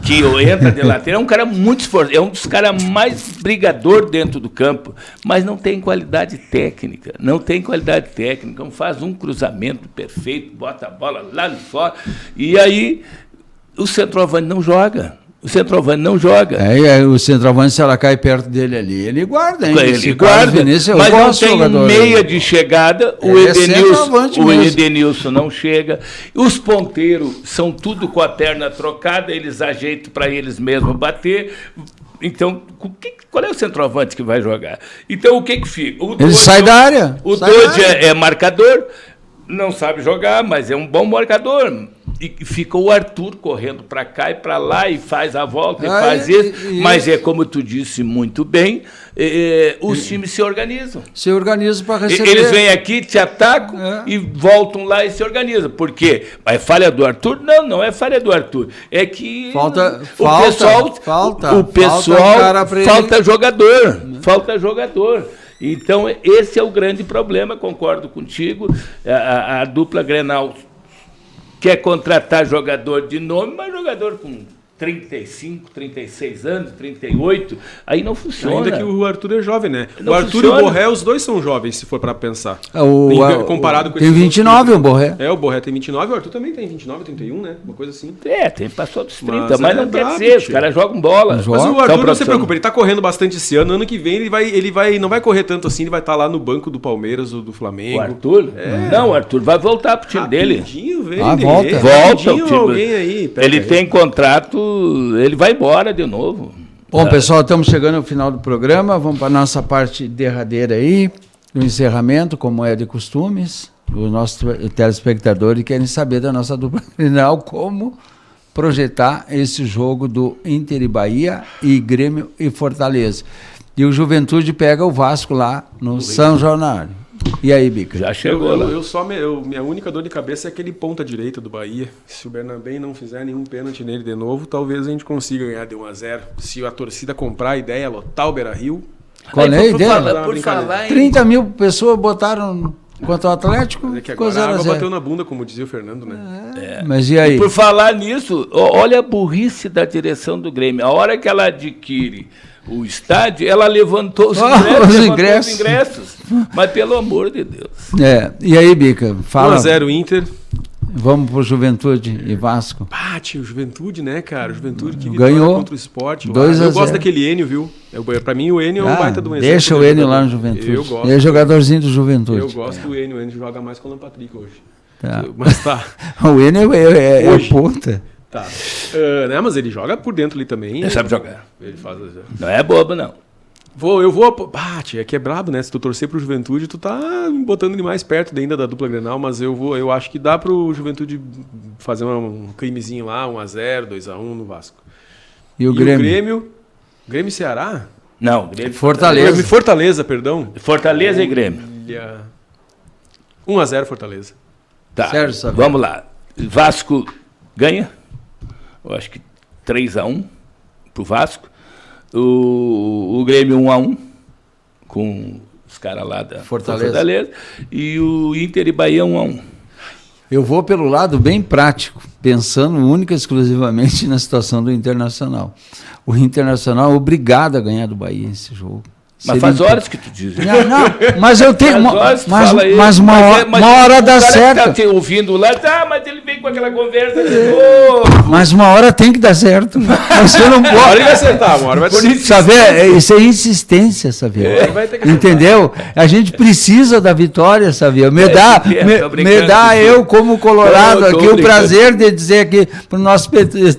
Speaker 4: que entra de lateral, é um cara muito esforçado, é um dos caras mais brigador dentro do campo, mas não tem qualidade técnica, não faz um cruzamento perfeito, bota a bola lá de fora, e aí o centroavante não joga. O
Speaker 2: centroavante, se ela cai perto dele ali, ele guarda, hein?
Speaker 4: Ele guarda, mas não tem meia de chegada, o Edenilson não chega, os ponteiros são tudo com a perna trocada, eles ajeitam para eles mesmos bater. Então, qual é o centroavante que vai jogar? Então, o que fica?
Speaker 2: Ele sai da área.
Speaker 4: O Dodge é marcador, não sabe jogar, mas é um bom marcador. E fica o Arthur correndo para cá e para lá e faz a volta e faz isso. Mas é como tu disse muito bem, os times se organizam.
Speaker 2: Se organizam para receber.
Speaker 4: Eles vêm aqui, te atacam e voltam lá e se organizam. Por quê? É falha do Arthur? Não é falha do Arthur. É que o pessoal falta jogador. Então, esse é o grande problema, concordo contigo. A dupla Grenal quer contratar jogador de nome, mas jogador com 35, 36 anos, 38, aí não funciona.
Speaker 3: Ainda que o Arthur é jovem, né?
Speaker 4: Não
Speaker 3: o Arthur
Speaker 4: funciona.
Speaker 3: E o Borré, os dois são jovens, se for para pensar. Comparado com
Speaker 2: tem 29 o Borré.
Speaker 3: O Borré tem 29, o Arthur também tem 29, 31, né? Uma coisa assim.
Speaker 4: Passou dos 30, mas não quer dizer, os caras jogam bola.
Speaker 3: Mas o Arthur, não se preocupe, ele tá correndo bastante esse ano. Ano que vem ele não vai correr tanto assim, ele vai estar lá no banco do Palmeiras ou do Flamengo.
Speaker 4: O Arthur? Não, o Arthur vai voltar pro time dele.
Speaker 3: Rapidinho, vende.
Speaker 2: Volta.
Speaker 4: Volta o time.
Speaker 3: Alguém aí, pega
Speaker 4: Ele
Speaker 3: aí.
Speaker 4: tem contrato, ele vai embora de novo.
Speaker 2: Bom, pessoal, estamos chegando ao final do programa. Vamos para a nossa parte derradeira aí, o encerramento, como é de costumes. Os nossos telespectadores querem saber da nossa dupla final, como projetar esse jogo do Inter e Bahia e Grêmio e Fortaleza. E o Juventude pega o Vasco lá no São Januário. E aí, Bica?
Speaker 4: Já chegou lá.
Speaker 3: Minha única dor de cabeça é aquele ponta direita do Bahia. Se o Bernabé não fizer nenhum pênalti nele de novo, talvez a gente consiga ganhar de 1-0. Se a torcida comprar a ideia, lotar o Beira-Rio.
Speaker 2: Qual é a ideia?
Speaker 4: Por falar em...
Speaker 2: 30 mil pessoas botaram contra o Atlético,
Speaker 3: Mas é que
Speaker 2: ficou
Speaker 3: agora a água
Speaker 2: 0-0.
Speaker 3: bateu na bunda, como dizia o Fernando, né?
Speaker 2: Mas e aí?
Speaker 4: Por falar nisso, olha a burrice da direção do Grêmio. A hora que ela adquire o estádio, ela levantou os ingressos. Mas pelo amor de Deus.
Speaker 2: E aí, Bica? Fala.
Speaker 3: 1-0 Inter.
Speaker 2: Vamos pro Juventude e Vasco.
Speaker 3: Bate, o Juventude, né, cara? O Juventude que
Speaker 2: ganhou
Speaker 3: contra o Sport.
Speaker 2: 2-0.
Speaker 3: Eu gosto daquele Enio, viu? Pra mim, o Enio é um baita do exemplo.
Speaker 2: Deixa o Enio lá no Juventude.
Speaker 3: Eu gosto.
Speaker 2: Ele é jogadorzinho do Juventude.
Speaker 3: Eu gosto do Enio. O Enio joga mais com o Alan Patrick hoje.
Speaker 2: Tá.
Speaker 3: Mas tá.
Speaker 2: O Enio é
Speaker 3: Hoje.
Speaker 2: ponta.
Speaker 3: Tá. Né, mas ele joga por dentro ali também.
Speaker 4: Ele sabe jogar.
Speaker 3: Ele faz...
Speaker 4: Não é bobo, não.
Speaker 3: Eu vou... Bate, é que é brabo, né? Se tu torcer pro Juventude, tu tá botando ele mais perto ainda da dupla Grenal, mas eu acho que dá pro Juventude fazer um crimezinho lá, 1-0, 2-1 no Vasco.
Speaker 2: E o
Speaker 3: O
Speaker 2: Grêmio?
Speaker 3: Grêmio e Ceará?
Speaker 4: Não, Grêmio.
Speaker 2: Fortaleza.
Speaker 3: Fortaleza, perdão.
Speaker 4: Fortaleza e Grêmio.
Speaker 3: 1-0 Fortaleza.
Speaker 4: Tá,
Speaker 2: Sérgio Saveiro.
Speaker 4: vamos lá. Vasco ganha. Eu acho que 3-1 pro Vasco. O Grêmio 1-1 com os caras lá da
Speaker 2: Fortaleza.
Speaker 4: E o Inter e Bahia 1-1.
Speaker 2: Eu vou pelo lado bem prático, pensando única e exclusivamente na situação do Internacional. O Internacional é obrigado a ganhar do Bahia esse jogo.
Speaker 4: Mas faz horas que tu diz.
Speaker 2: Não, mas eu tenho.
Speaker 4: Mas
Speaker 2: uma hora dá certo.
Speaker 4: Tá te ouvindo lá, mas ele vem com aquela conversa de novo.
Speaker 2: Mas uma hora tem que dar certo. Você não pode.
Speaker 3: Uma hora ele vai acertar, uma hora vai acertar.
Speaker 2: Saber, isso é insistência, Sabiá. Entendeu? A gente precisa da vitória, Sabiá. Me dá eu, como colorado, aqui o prazer de dizer aqui para o nosso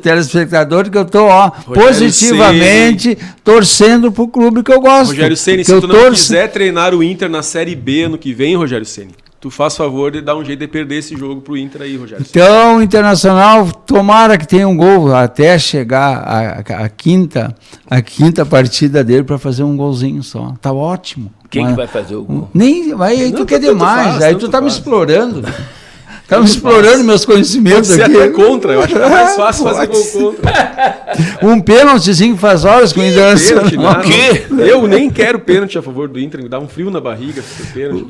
Speaker 2: telespectador que eu estou positivamente torcendo para o clube que eu gosto.
Speaker 3: Rogério Ceni, se tu não quiser treinar o Inter na Série B ano que vem, Rogério Ceni, tu faz favor de dar um jeito de perder esse jogo pro Inter aí, Rogério Ceni.
Speaker 2: Então, Internacional, tomara que tenha um gol até chegar a quinta partida dele para fazer um golzinho só. Tá ótimo.
Speaker 4: Quem que vai fazer o gol?
Speaker 2: Aí tu quer demais, aí tu tá me explorando. Tá me explorando meus conhecimentos aqui.
Speaker 3: Você é contra, eu acho que é mais fácil fazer gol contra.
Speaker 2: Um pênaltizinho faz horas com o Internacional.
Speaker 3: Eu nem quero pênalti a favor do Inter, me dá um frio na barriga pênalti.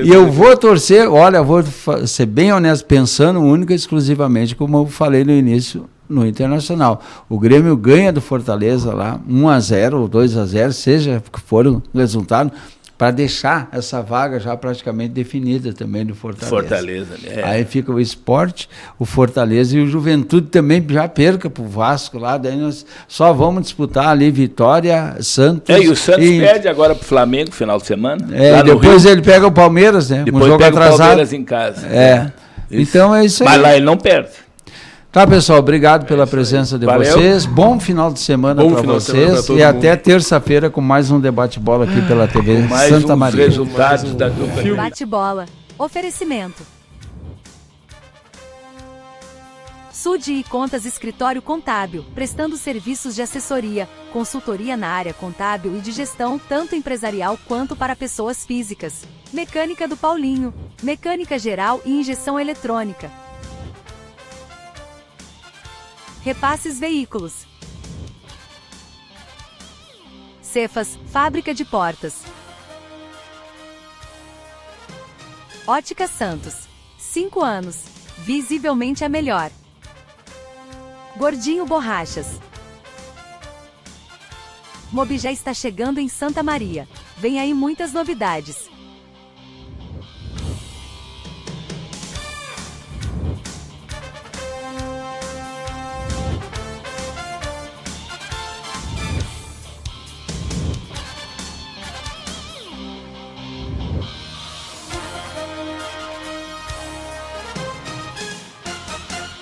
Speaker 2: E eu vou torcer, olha, vou ser bem honesto, pensando única e exclusivamente, como eu falei no início, no Internacional. O Grêmio ganha do Fortaleza lá, 1-0 ou 2-0, seja que for o resultado, para deixar essa vaga já praticamente definida também do Fortaleza. Aí fica o Sport, o Fortaleza e o Juventude também já perca para o Vasco lá, daí nós só vamos disputar ali Vitória, Santos.
Speaker 4: E o Santos perde agora para o Flamengo no final de semana.
Speaker 2: Depois ele pega o Palmeiras, né?
Speaker 4: Depois
Speaker 2: jogo
Speaker 4: pega
Speaker 2: atrasado.
Speaker 4: o Palmeiras em casa.
Speaker 2: Então é isso aí.
Speaker 4: Mas lá ele não perde.
Speaker 2: Tá, pessoal, obrigado pela presença de vocês. Bom final de semana para vocês. E até terça-feira com mais um debate-bola aqui pela TV Santa Maria.
Speaker 4: Resultados da dupla.
Speaker 1: Debate-bola. Oferecimento. Sude e Contas Escritório Contábil, prestando serviços de assessoria, consultoria na área contábil e de gestão, tanto empresarial quanto para pessoas físicas. Mecânica do Paulinho, mecânica geral e injeção eletrônica. Repasses Veículos. Cefas, fábrica de portas. Ótica Santos. 5 anos. Visivelmente a melhor. Gordinho Borrachas. Mobi já está chegando em Santa Maria. Vem aí muitas novidades.